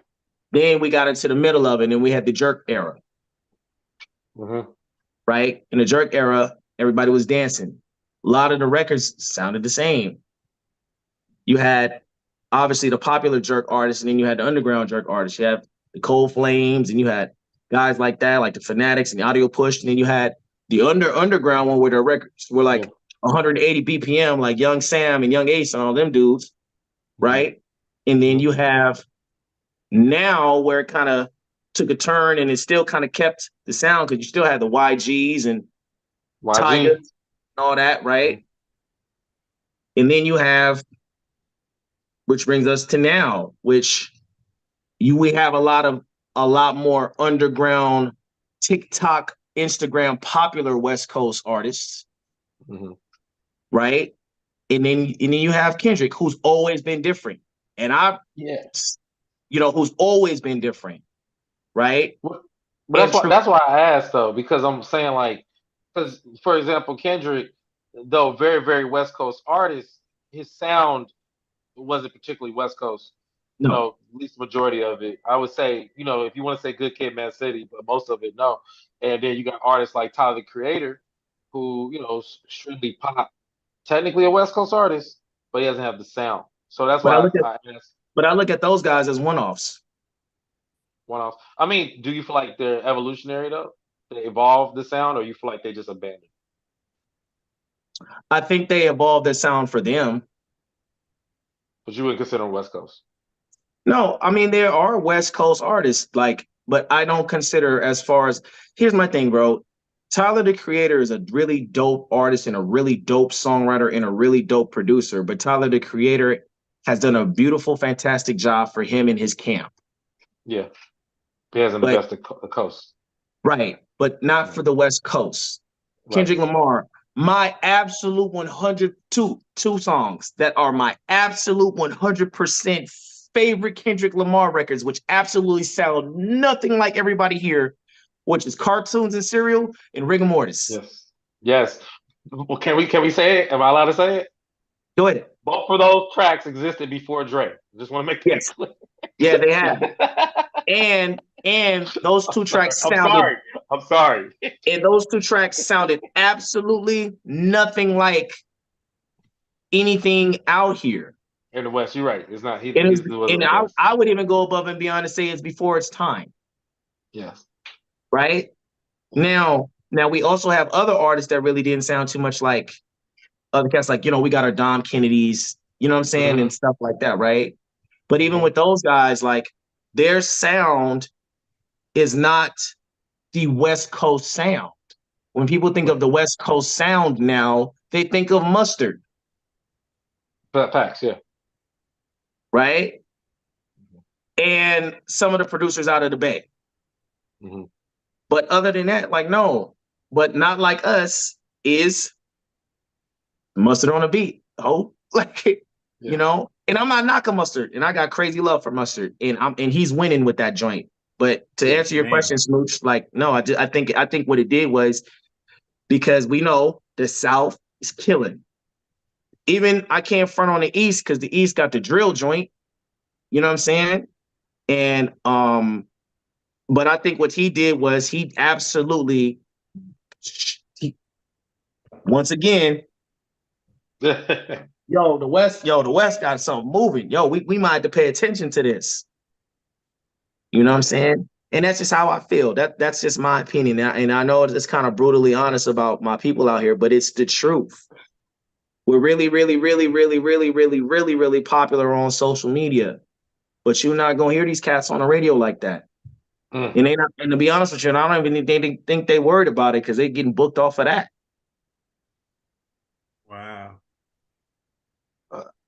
Then we got into the middle of it, and we had the jerk era, right? In the jerk era, everybody was dancing. A lot of the records sounded the same. You had obviously the popular jerk artists, and then you had the underground jerk artists. You have the Cold Flames, and you had guys like that, like the Fanatics and the Audio Push, and then you had the underground one where the records were like 180 BPM, like Young Sam and Young Ace and all them dudes, right? And then you have now where it kind of took a turn and it still kind of kept the sound because you still had the YGs and Tigers and all that, right? And then you have, which brings us to now, which we have a lot more underground TikTok, Instagram popular West Coast artists, right? And then you have Kendrick, who's always been different, and who's always been different, right? But that's why I asked though, because I'm saying like, because for example, Kendrick, though very very West Coast artist, his sound wasn't particularly West Coast. No. You know, at least the majority of it. I would say, you know, if you want to say Good Kid, Mad City, but most of it, no. And then you got artists like Tyler the Creator, who, you know, strictly pop, technically a West Coast artist, but he doesn't have the sound. So that's why I asked. But I look at those guys as one-offs. One-offs. I mean, do you feel like they're evolutionary though? They evolve the sound, or you feel like they just abandoned? I think they evolved their sound for them. But you wouldn't consider them West Coast? No, I mean, there are West Coast artists, but I don't consider as far as, here's my thing, bro. Tyler, the Creator, is a really dope artist and a really dope songwriter and a really dope producer. But Tyler, the Creator, has done a beautiful, fantastic job for him and his camp. Yeah. He hasn't the best of the coast. Right. But not for the West Coast. Right. Kendrick Lamar, my absolute 102 songs that are my absolute 100% favorite Kendrick Lamar records, which absolutely sound nothing like everybody here, which is Cartoons and Cereal and Rigor Mortis. Yes. Well, can we say it? Am I allowed to say it? Go ahead. Both of those tracks existed before Dre. Just want to make that clear. Yeah, they have. And those two tracks sounded. I'm sorry. And those two tracks sounded absolutely nothing like anything out here. In the West, you're right. It's not. I would even go above and beyond to say it's before its time. Yes. Right? Now we also have other artists that really didn't sound too much like other cats, like, we got our Dom Kennedys, you know what I'm saying, and stuff like that, right? But even with those guys, like, their sound is not the West Coast sound. When people think of the West Coast sound now, they think of Mustard. Facts, yeah. Right? And some of the producers out of the Bay. But other than that, like, no. But Not Like Us is Mustard on a beat. And I'm not knocking Mustard, and I got crazy love for Mustard, and he's winning with that joint. But to answer your question, Smooch, like, no, I think what it did was, because we know the South is killing. Even I can't front on the East because the East got the drill joint. You know what I'm saying? And but I think what he did was he absolutely, once again, the West got something moving. We might have to pay attention to this. You know what I'm saying? And that's just how I feel. That's just my opinion. And I know it's kind of brutally honest about my people out here, but it's the truth. We're really, really, really, really, really, really, really, really popular on social media, but you're not gonna hear these cats on the radio like that. And they not. And to be honest with you, I don't even think they worried about it because they're getting booked off of that. Wow.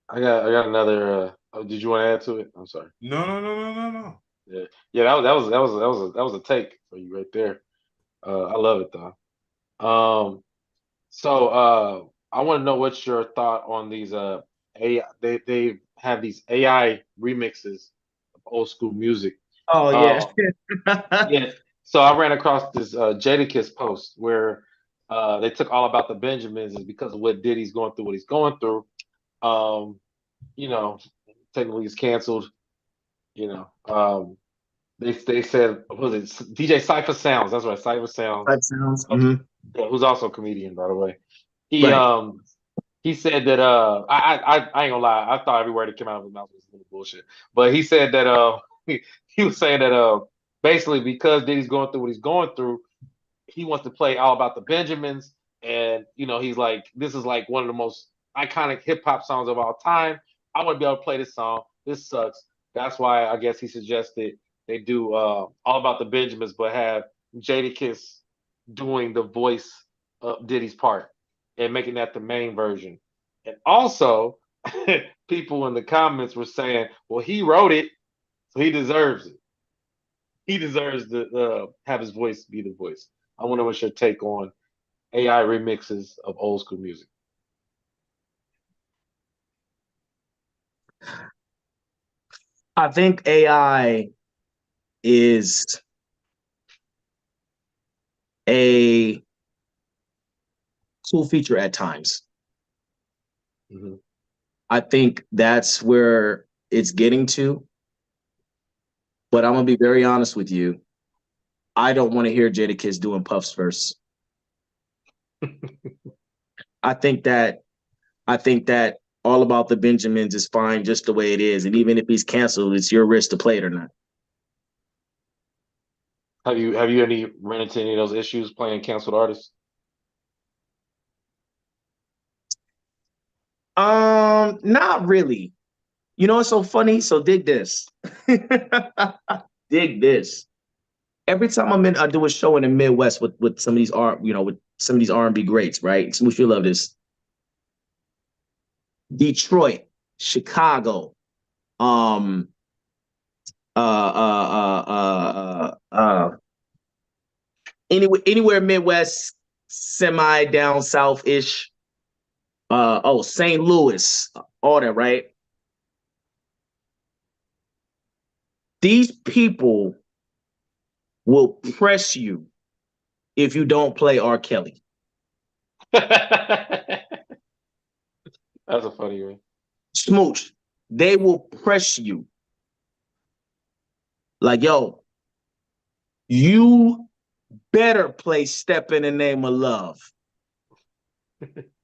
I got another. Did you want to add to it? I'm sorry. No. Yeah. That was a take for you right there. I love it though. So I want to know what's your thought on these AI. They have these AI remixes of old school music. Oh yeah. Yeah. So I ran across this Jadakiss post where they took All About the Benjamins, and because of what Diddy's going through, what he's going through, technically he's canceled. They said, what was it DJ Cypher Sounds? That's right, Cypher Sounds. Type sounds. Mm-hmm. Yeah, who's also a comedian, by the way. He Right. um he said that I ain't gonna lie, I thought every word that came out of his mouth was a little bullshit. But he said that he was saying that basically because Diddy's going through what he's going through, he wants to play All About the Benjamins, and he's like, this is like one of the most iconic hip hop songs of all time. I want to be able to play this song. This sucks. That's why I guess he suggested they do All About the Benjamins, but have Jadakiss doing the voice of Diddy's part and making that the main version. And also, people in the comments were saying, well, he wrote it, so he deserves it. He deserves to have his voice be the voice. I wonder what's your take on AI remixes of old school music. I think AI is a cool feature at times. Mm-hmm. I think that's where it's getting to. But I'm gonna be very honest with you. I don't want to hear Jadakiss doing Puff's verse. I think that I think that All About the Benjamins is fine just the way it is, and even if he's canceled, it's your risk to play it or not. Have you any run into any of those issues playing canceled artists? Not really. You know what's so funny? So dig this. Dig this. Every time I do a show in the Midwest with some of these with some of these R&B greats, right? Smooth, you love this. Detroit, Chicago, um, anywhere Midwest, semi down south ish. St. Louis, all that, right? These people will press you if you don't play R. Kelly. That's a funny one. Smooch, they will press you. Like, yo, you better play Step in the Name of Love.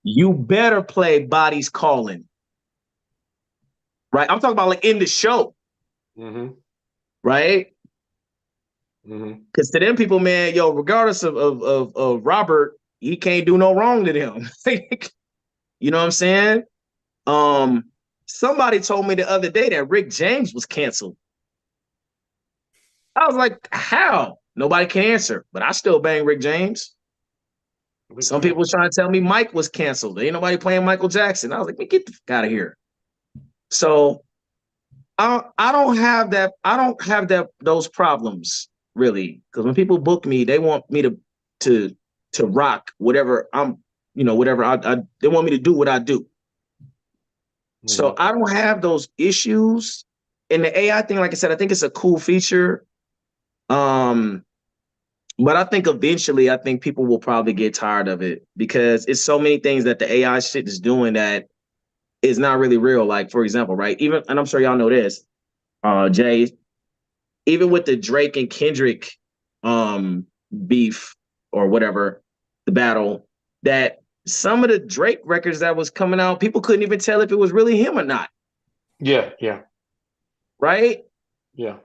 You better play Bodies Calling. Right? I'm talking about like in the show. Mm-hmm. Right? Mm-hmm. Because to them people, man, yo, regardless of Robert, he can't do no wrong to them. You know what I'm saying? Somebody told me the other day that Rick James was canceled. I was like, how? Nobody can answer, but I still bang Rick James. Some people was trying to tell me Mike was canceled. Ain't nobody playing Michael Jackson. I was like, man, get the fuck out of here. So I don't have that. I don't have those problems really, because when people book me, they want me to rock whatever I'm, whatever they want me to do what I do. Mm-hmm. So I don't have those issues. And the AI thing, like I said, I think it's a cool feature. But I think eventually, I think people will probably get tired of it because it's so many things that the AI shit is doing that is not really real. Like, for example, right? Even, and I'm sure y'all know this, Jay, even with the Drake and Kendrick beef or whatever, the battle, that some of the Drake records that was coming out, people couldn't even tell if it was really him or not. Yeah, yeah. Right? Yeah.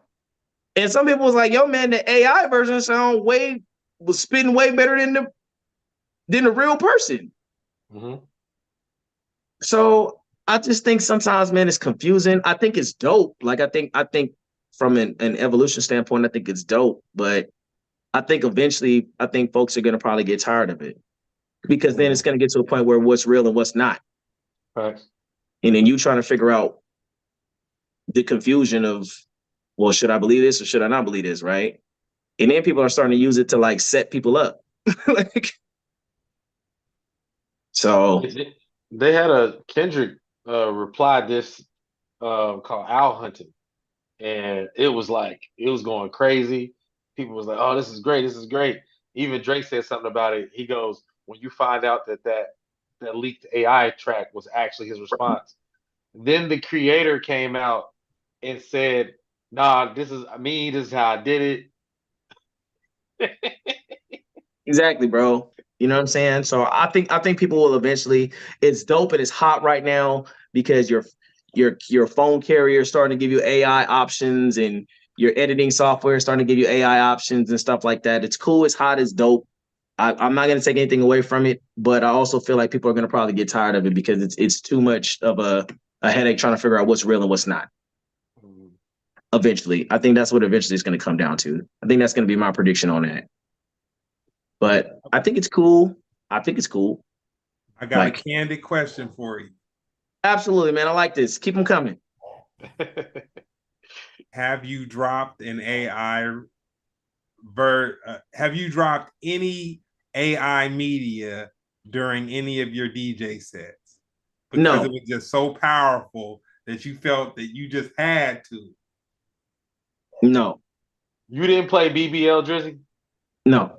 And some people was like, yo, man, the AI version was spitting way better than the real person. Mm-hmm. So I just think sometimes, man, it's confusing. I think it's dope. Like I think from an evolution standpoint, I think it's dope. But I think eventually, I think folks are gonna probably get tired of it. Because then it's gonna get to a point where what's real and what's not. Right. And then you trying to figure out the confusion of, well, should I believe this or should I not believe this, right? And then people are starting to use it to like set people up. Like, so they had a Kendrick reply this called Owl Hunting, and it was going crazy. People was like, "Oh, this is great, this is great." Even Drake said something about it. He goes, "When you find out that leaked AI track was actually his response." Then the creator came out and said Nah, this is me. This is how I did it. Exactly, bro. You know what I'm saying? So I think people will eventually. It's dope and it's hot right now because your phone carrier is starting to give you AI options and your editing software is starting to give you AI options and stuff like that. It's cool, it's hot, it's dope. I'm not gonna take anything away from it, but I also feel like people are gonna probably get tired of it because it's too much of a headache trying to figure out what's real and what's not. Eventually, I think that's what eventually is going to come down to. I think that's going to be my prediction on that. But I think it's cool. I think it's cool. I got a Like, candid question for you. absolutely, man. I like this. Keep them coming. Have you dropped an AI have you dropped any AI media during any of your DJ sets? Because it No, was just so powerful that you felt that you just had to. no, You didn't play BBL Drizzy? no.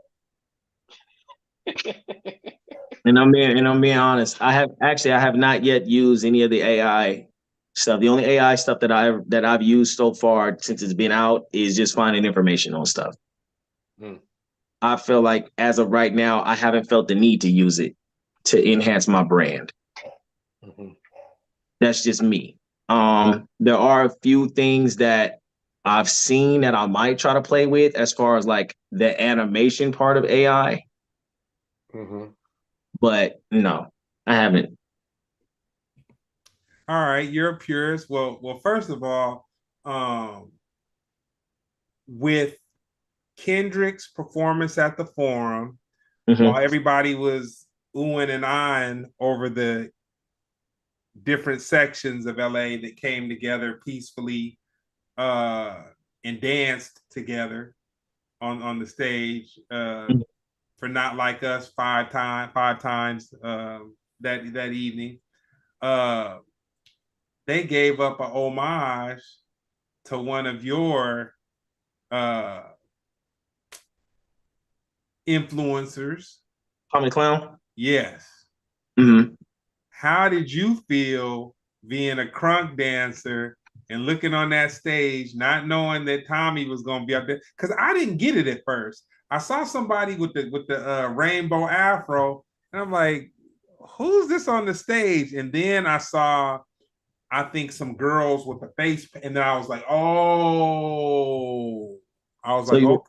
And I'm being honest. I have not yet used any of the AI stuff. The only AI stuff that I've used so far since it's been out is just finding information on stuff. Hmm. I feel like as of right now, I haven't felt the need to use it to enhance my brand. Mhm. That's just me. There are a few things that I've seen that I might try to play with as far as like the animation part of AI, Mhm. but no, I haven't. All right, you're a purist. Well, first of all, um, with Kendrick's performance at the Forum, while Mm-hmm. everybody was oohing and eyeing over the different sections of LA that came together peacefully uh, and danced together on the stage for Not Like Us five times that evening. Uh, they gave up a homage to one of your uh, influencers. Tommy the Clown. Yes. Mm-hmm. How did you feel being a crunk dancer and looking on that stage, not knowing that Tommy was going to be up there? Because I didn't get it at first. I saw somebody with the rainbow afro, and I'm like, "Who's this on the stage?" And then I saw, I think, some girls with the face, and then I was like, "Oh." I was So like, you "Okay,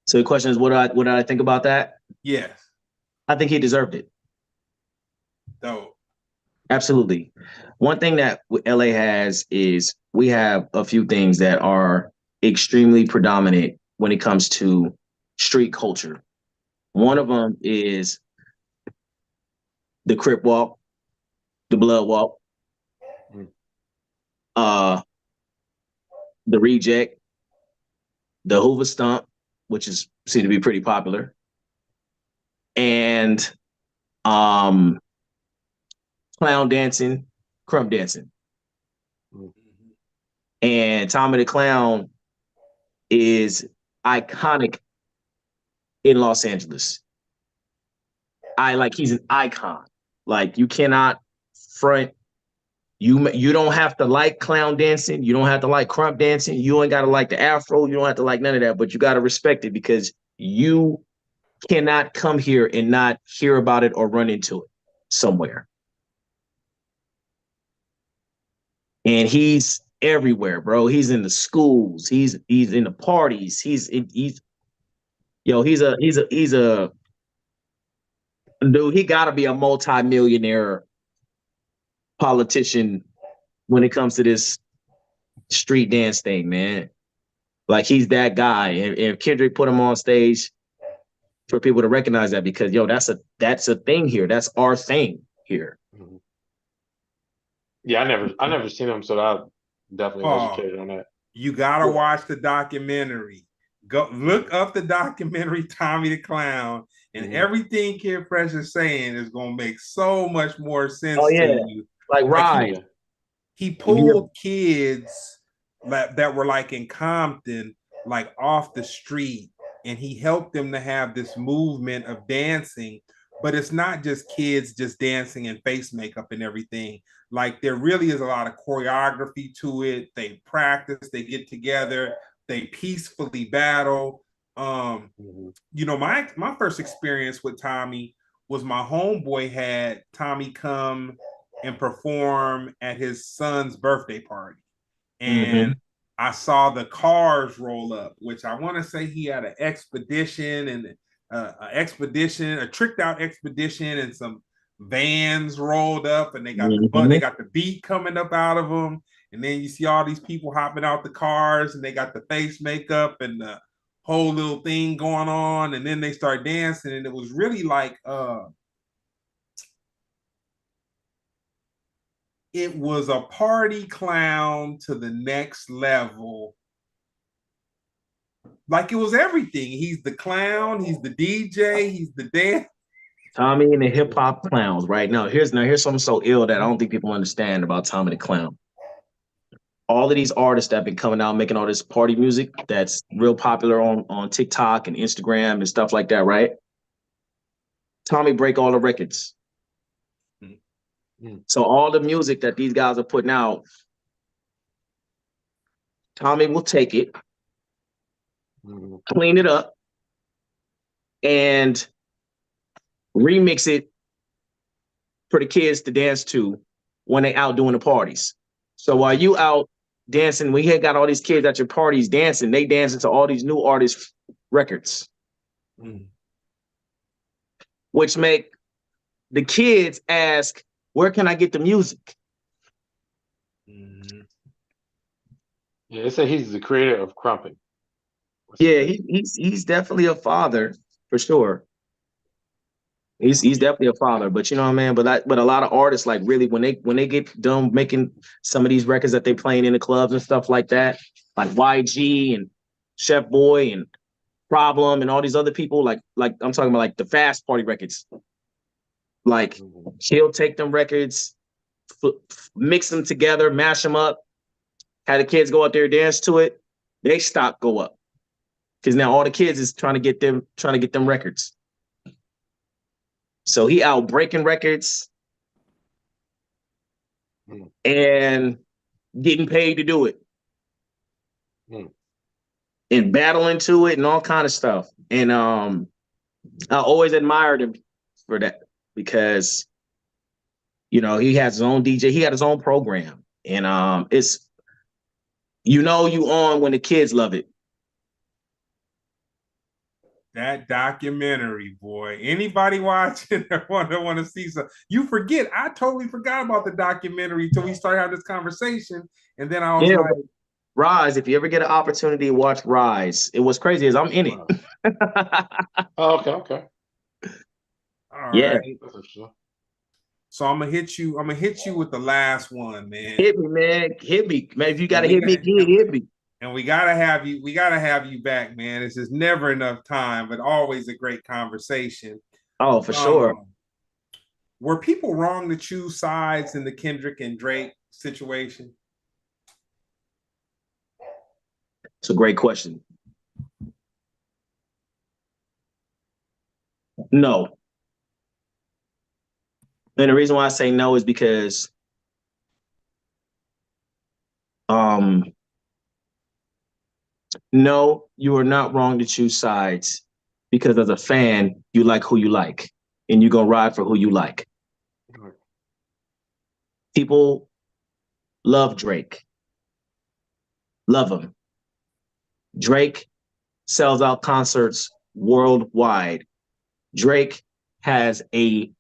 so the question is, what did I think about that? yes, I think he deserved it. dope." Absolutely. One thing that LA has is we have a few things that are extremely predominant when it comes to street culture. One of them is the Crip Walk, the Blood Walk, Mm. uh, the Reject, the Hoover Stump, which is seem to be pretty popular, and um, clown dancing, crump dancing, Mm. and Tommy the Clown is iconic in Los Angeles. He's an icon. Like you cannot front. You don't have to like clown dancing. You don't have to like crump dancing. You ain't got to like the afro. You don't have to like none of that. But you got to respect it because you cannot come here and not hear about it or run into it somewhere. And he's everywhere, bro. He's in the schools. He's in the parties. He's yo. He's a dude. He got to be a multi-millionaire politician when it comes to this street dance thing, man. Like he's that guy. And Kendrick put him on stage for people to recognize that because yo, that's a thing here. That's our thing here. Mhm. Yeah, I never seen him, so I'm definitely Oh, educated on that. you gotta Yeah. watch the documentary. Go look up the documentary Tommy the Clown, and Mhm. everything Kid Fresh is saying is gonna make so much more Oh sense to yeah, you. like Like Ride. Yeah. he If you pulled kids that were like in Compton, like off the street, and he helped them to have this movement of dancing but it's not just kids just dancing and face makeup and everything. Like there really is a lot of choreography to it. They practice, they get together, they peacefully battle. You know, my first experience with Tommy was my homeboy had Tommy come and perform at his son's birthday party. And I saw the cars roll up, which I want to say he had an expedition and a tricked out expedition, and some vans rolled up, and they got the beat coming up out of them, and then you see all these people hopping out the cars, and they got the face makeup and the whole little thing going on, and then they start dancing, and it was really like it was a party clown to the next level. Like it was everything. He's the clown, he's the DJ, he's the dance. Tommy and the hip hop clowns, right? Here's something so ill that I don't think people understand about Tommy the Clown. All of these artists that have been coming out making all this party music that's real popular on TikTok and Instagram and stuff like that, right? Tommy break all the records. So all the music that these guys are putting out, Tommy will take it, clean it up, and remix it for the kids to dance to when they out doing the parties. So while you out dancing, we had got all these kids at your parties dancing, they dancing to all these new artists' records, which make the kids ask, where can I get the music? Yeah, they say he's the creator of Crumpin'. Yeah, he's definitely a father for sure. He's definitely a father, but you know what I mean. But a lot of artists, like, really when they get done making some of these records that they playing in the clubs and stuff like that, like YG and Chef Boy and Problem and all these other people, like I'm talking about like the fast party records. Like he'll take them records, mix them together, mash them up, have the kids go out there and dance to it. They stock go up because now all the kids is trying to get them records. So he out breaking records and getting paid to do it, and battling to it and all kind of stuff. And I always admired him for that because, you know, he has his own DJ, he had his own program, and it's, you know, you on when the kids love it. That documentary, boy. Anybody watching or want to see some? You forget. I totally forgot about the documentary until we started having this conversation, and then I was like, Rise. If you ever get an opportunity to watch Rise, it was crazy as I'm in it. Oh, okay. All yeah. Right. So I'm gonna hit you. I'm gonna hit you with the last one, man. Hit me, man. Hit me, man. If you gotta hit me again, hit me. And we gotta have you. We gotta have you back, man. It's just never enough time, but always a great conversation. Oh, for sure. Were people wrong to choose sides in the Kendrick and Drake situation? It's a great question. No. And the reason why I say no is because no, you are not wrong to choose sides, because as a fan, you like who you like and you're gonna ride for who you like. People love Drake. Love him. Drake sells out concerts worldwide. Drake has a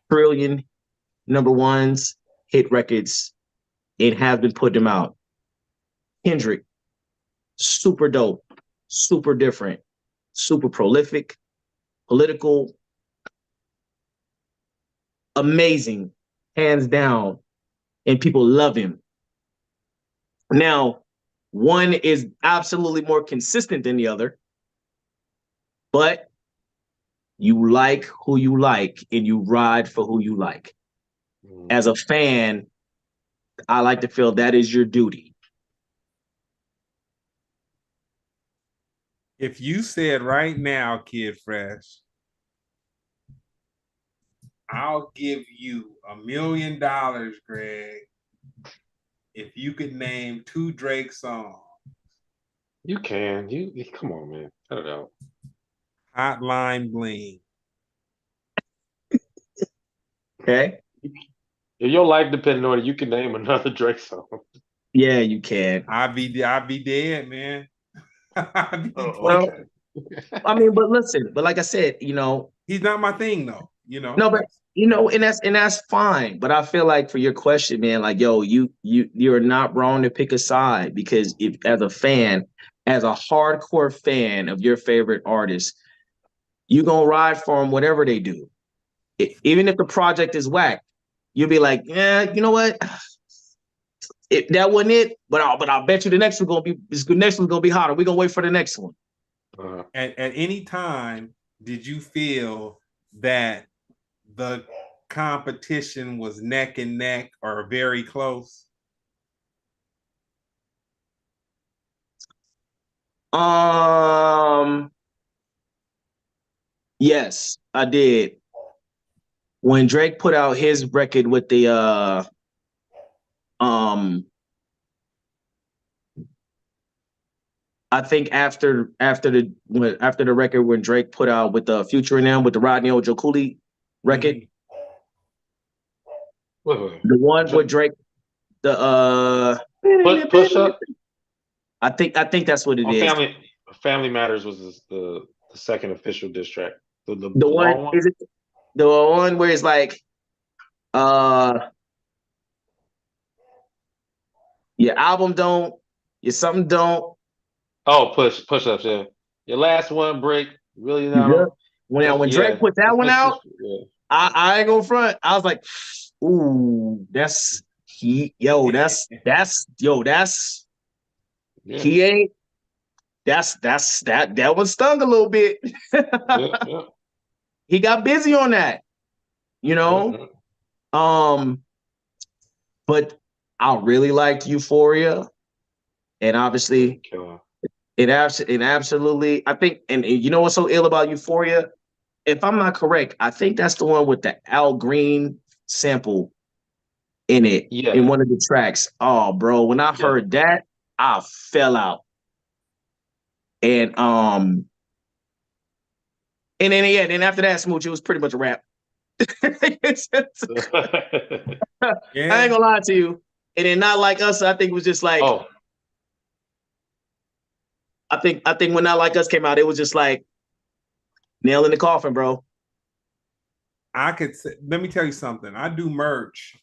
trillion number ones, hit records. It has been putting them out. Kendrick, super dope, super different, super prolific, political, amazing, hands down, and people love him. Now, one is absolutely more consistent than the other, but you like who you like and you ride for who you like. As a fan, I like to feel that is your duty. If you said right now, Kid Fresh, I'll give you $1 million, Greg, if you could name 2 Drake songs. You can. You come on, man. I don't know. Hotline Bling. Okay. If your life depended on it, you can name another Drake song. Yeah, you can. I'd be dead, man. I'd be Oh, dead. Well, okay. I mean, but listen, but like I said, He's not my thing though, no, but and that's fine. But I feel like for your question, man, like yo, you're not wrong to pick a side because if as a fan, as a hardcore fan of your favorite artist, you gonna ride for them whatever they do. Even if the project is whack, you'll be like, yeah, you know what? That wasn't it, but I'll bet you the next one's gonna be hotter. We're gonna wait for the next one. At any time, did you feel that the competition was neck and neck or very close? Yes, I did. When Drake put out his record with the I think after the record when Drake put out with the Future and them with the Rodney Ojo Cooley record, the one with Drake, the Push Up. I think that's what it On is. Family Matters was the second official diss track. The one long one? is it the one where it's like your album don't, your something don't. Oh, push ups, yeah. Your last one break, really You not good? on. When Drake put that one out, Yeah. I ain't gonna front. I was like, ooh, that's he, yo, Yeah. he ain't. That one stung a little bit. Yeah. He got busy on that, you know. Yeah. But I really liked Euphoria, and obviously, it absolutely. I think, and you know what's so ill about Euphoria? If I'm not correct, I think that's the one with the Al Green sample in it in one of the tracks. Oh, bro, when I heard that, I fell out. And then after that, Smooch, it was pretty much a wrap. I ain't gonna lie to you. And then Not Like Us, I think it was just like, I think when Not Like Us came out, it was just like nail in the coffin, bro. Let me tell you something. I do merch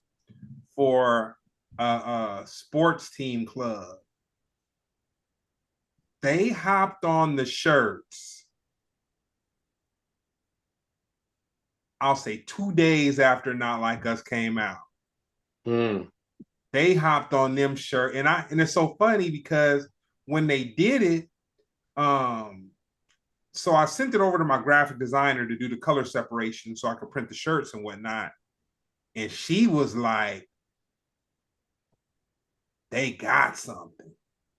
for a sports team club. They hopped on the shirts, I'll say 2 days after Not Like Us came out. They hopped on them shirt, and it's so funny because when they did it, so I sent it over to my graphic designer to do the color separation so I could print the shirts and whatnot. And she was like, they got something.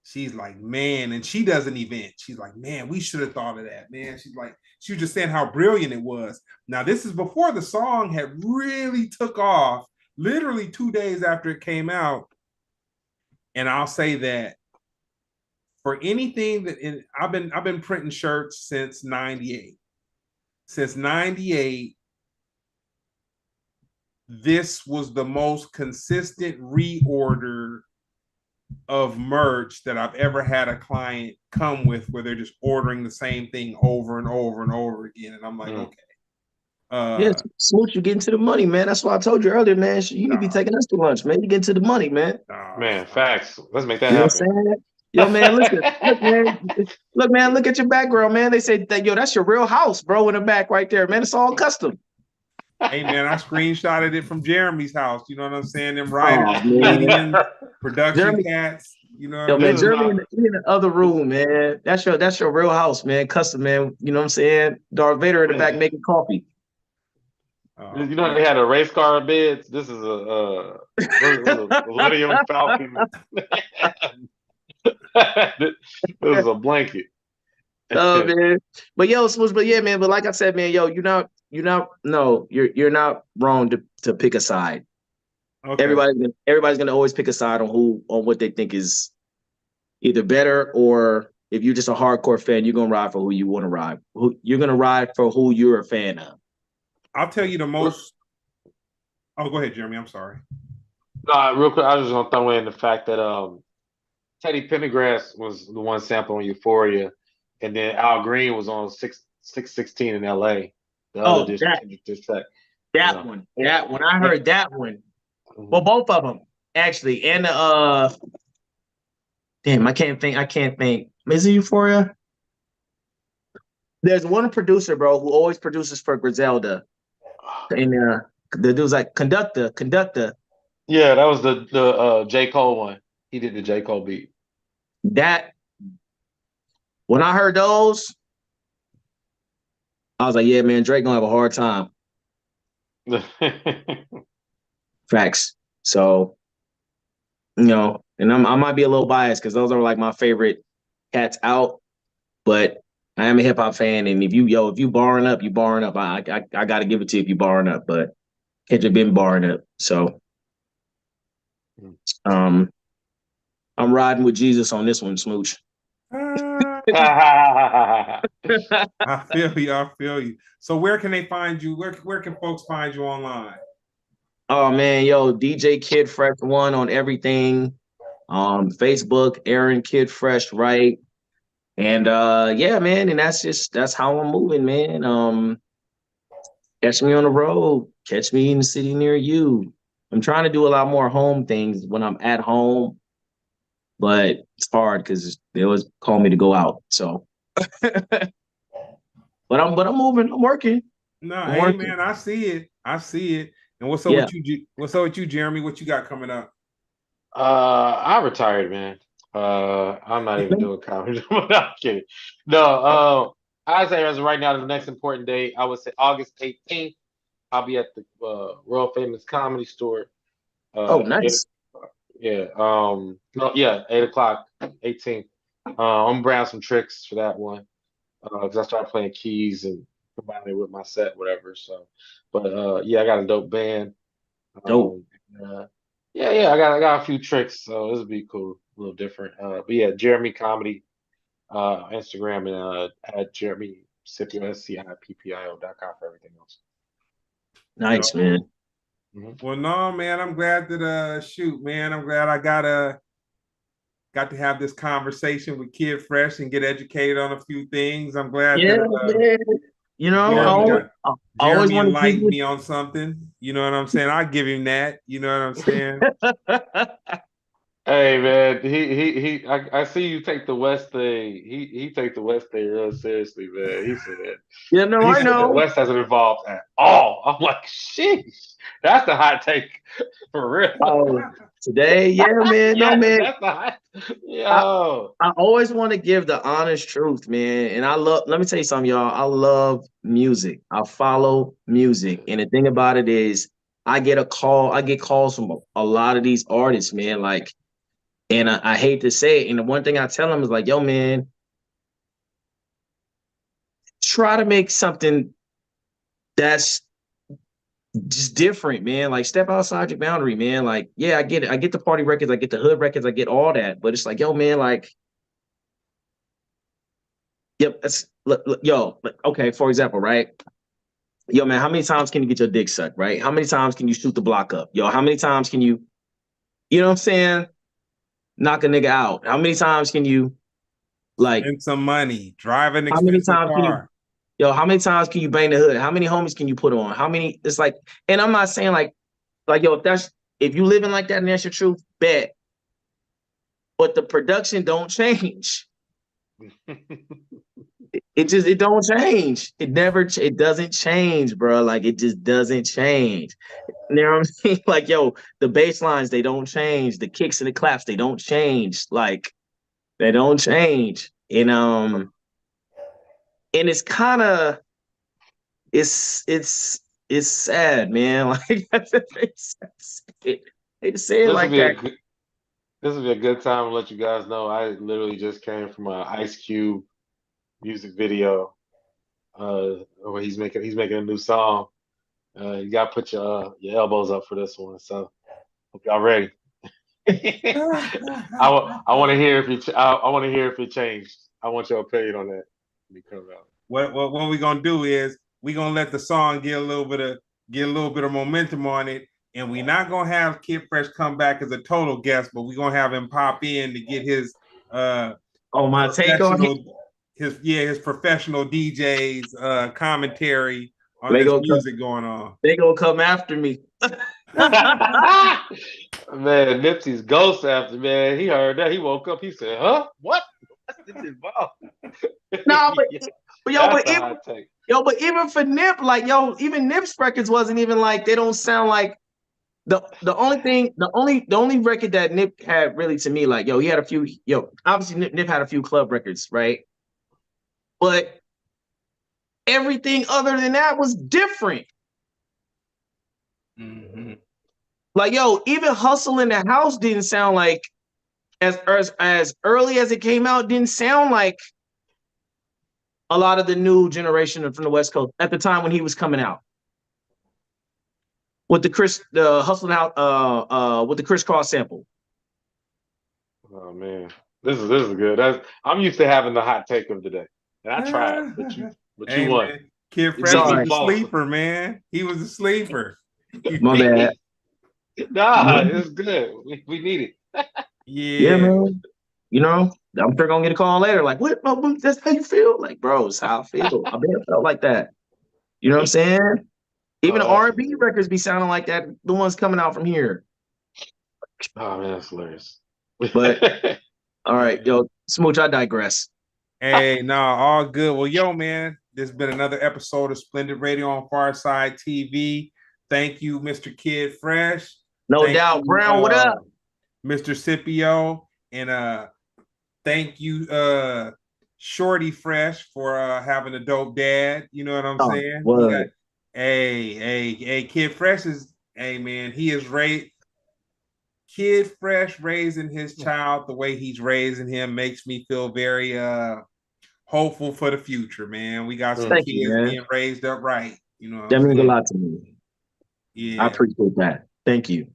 She's like, man, and she does an event. She's like, man, we should have thought of that, man. She's like, she was just saying how brilliant it was. Now, this is before the song had really took off, literally 2 days after it came out. And I'll say that for anything that I've been printing shirts since 98. Since 98, this was the most consistent reorder of merch that I've ever had a client come with, where they're just ordering the same thing over and over and over again. And I'm like, okay. Smooch, you getting to the money, man. That's why I told you earlier, man. You need to be taking us to lunch, man. You get to the money, man. Man, facts. Let's make that happen. You know what I'm saying? Yo, man, listen, look, man, look at your background, man. They say that, yo, that's your real house, bro, in the back right there, man. It's all custom. Hey, man, I screenshotted it from Jeremy's house. You know what I'm saying? Them writers, comedians, production cats. You know, yo, man, Jeremy in the other room, man. That's your real house, man. Custom, man. You know what I'm saying? Darth Vader in the back making coffee. You know they had a race car beds. This is a Millennium Falcon. This is a blanket. Oh man, but yeah, man. But like I said, man, yo, you're you're not wrong to pick a side. Okay. Everybody's gonna always pick a side on what they think is either better, or if you're just a hardcore fan, you're gonna ride for who you want to ride. You're gonna ride for who you're a fan of. I'll tell you the most. Oh, go ahead, Jeremy. I'm sorry. No, real quick, I was just gonna throw in the fact that Teddy Pendergrass was the one sample on Euphoria, and then Al Green was on 616 in L.A. The other Oh, district track. that one. I heard that one. Mhm. Well, both of them actually, and damn, I can't think. Is it Euphoria? There's one producer, bro, who always produces for Griselda, and the dude's like conductor. Yeah, that was the J. Cole one. He did the J. Cole beat. That when I heard those, I was like, yeah, man, Drake gonna have a hard time. Facts. So, and I might be a little biased because those are like my favorite cats out, but I am a hip hop fan, and if you barring up, you barring up. I got to give it to you if you barring up, but Kendrick been barring up, so I'm riding with Jesus on this one, Smooch. I feel you. I feel you. So where can they find you? Where can folks find you online? Oh man, DJ Kid Fresh 1 on everything. Facebook, Aaron Kid Fresh, right? And yeah, man, and that's how I'm moving, man. Catch me on the road, catch me in the city near you. I'm trying to do a lot more home things when I'm at home, but it's hard because they always call me to go out. So but I'm moving, I'm working. No, I'm hey working. man, I see it. I see it. And what's up Yeah. with you? What's up with you, Jeremy? What you got coming up? I retired, man. I'm not even doing comedy. I'm not kidding. No, I say as of right now, the next important date, I would say August 18th. I'll be at the World Famous Comedy Store. Oh, It, nice. yeah. No, yeah, 8 o'clock, 18th. I'm bringing out some tricks for that one because I started playing keys and combining it with my set, whatever. So, but yeah, I got a dope band. Dope. Uh, yeah, I got a few tricks, so this will be cool, a little different. But yeah, Jeremy Comedy, Instagram, and at Jeremy Scipio, SCIPPIO.com for everything else. Nice, man. Mm-hmm. Well, no, man, I'm glad that shoot, man. I'm glad I got to have this conversation with Kid Fresh and get educated on a few things. I'm glad Yeah, that man. I always Jeremy want to give enlightened me on something. You know what I'm saying? I give him that. You know what I'm saying? Hey man, I see you take the West thing. He take the West thing real seriously, man. Yeah, no, He I said the know. West hasn't evolved at all. I'm like, sheesh, that's the hot take for real. Oh, today, yeah, man. No, Yeah, man. that's the hot. I, Yo, I always want to give the honest truth, man. And let me tell you something, y'all. I love music. I follow music. And the thing about it is I get calls from a lot of these artists, man. Like, and I hate to say it. And the one thing I tell them is like, yo, man, try to make something that's just different, man. Like, step outside your boundary, man. Like, yeah, I get it. I get the party records, I get the hood records, I get all that. But it's like, yo, man, like, yep, okay, for example, right? Yo, man, how many times can you get your dick sucked, right? How many times can you shoot the block up? Yo, how many times can you know what I'm saying? Knock a nigga out. How many times can you, like, Spend some money, drive an how many expensive times can you, car. how many times can you bang the hood? How many homies can you put on? How many, it's like, and I'm not saying like, yo, if you living like that and that's your truth, bet. But the production don't change. It don't change. It doesn't change, bro. Like, it just doesn't change. You know what I'm saying? Like, yo, the bass lines, they don't change. The kicks and the claps, they don't change. Like, they don't change. And it's kind of it's sad, man. Like, they say it this will like be a that. good, this will be a good time to let you guys know. I literally just came from an Ice Cube music video. Where he's making a new song. You gotta put your elbows up for this one. So hope y'all ready. I want to hear if I want to hear if it changed. I want your opinion on that when it comes out. What we're gonna do is we're gonna let the song get a little bit of momentum on it, and we're not gonna have Kid Fresh come back as a total guest, but we're gonna have him pop in to get his my take on it. His professional DJ's commentary on They this gonna music going on. They gonna come after me. Man, Nipsey's ghost after, man. He heard that. He woke up. He said, "Huh? What? What's this involved?" No, Yo, but even for Nip, like even Nip's records wasn't even like they don't sound like the only record that Nip had really to me like he had a few obviously Nip had a few club records, right? But everything other than that was different. Mm-hmm. Like even Hustle in the House didn't sound like as early as it came out, didn't sound like a lot of the new generation from the West Coast at the time when he was coming out. With the Hustle out with the Criss Cross sample. Oh man, this is good. I'm used to having the hot take of the day, and I tried, but you won. Man, Kid Fresh was a sleeper, man. He was a sleeper. My bad. Nah, it's good. We need it. Yeah, man. I'm sure gonna get a call later. Like, what? That's how you feel? Like, bro, it's how I feel. I bet it felt like that. You know what I'm saying? Even the R&B records be sounding like that. The ones coming out from here. Oh man, that's hilarious. But all right, Smooch, I digress. Hey, all good. Well, man, this has been another episode of Splendid Radio on Pharcyde TV. Thank you, Mr. Kid Fresh. No doubt. Brown, what up? Mr. Scipio. And thank you, Shorty Fresh, for having a dope dad. You know what I'm saying? Kid Fresh is, man, he is Kid Fresh raising his child the way he's raising him makes me feel very hopeful for the future, man. We got some kids being raised up right. You know, that means a lot to me. Yeah, I appreciate that. Thank you.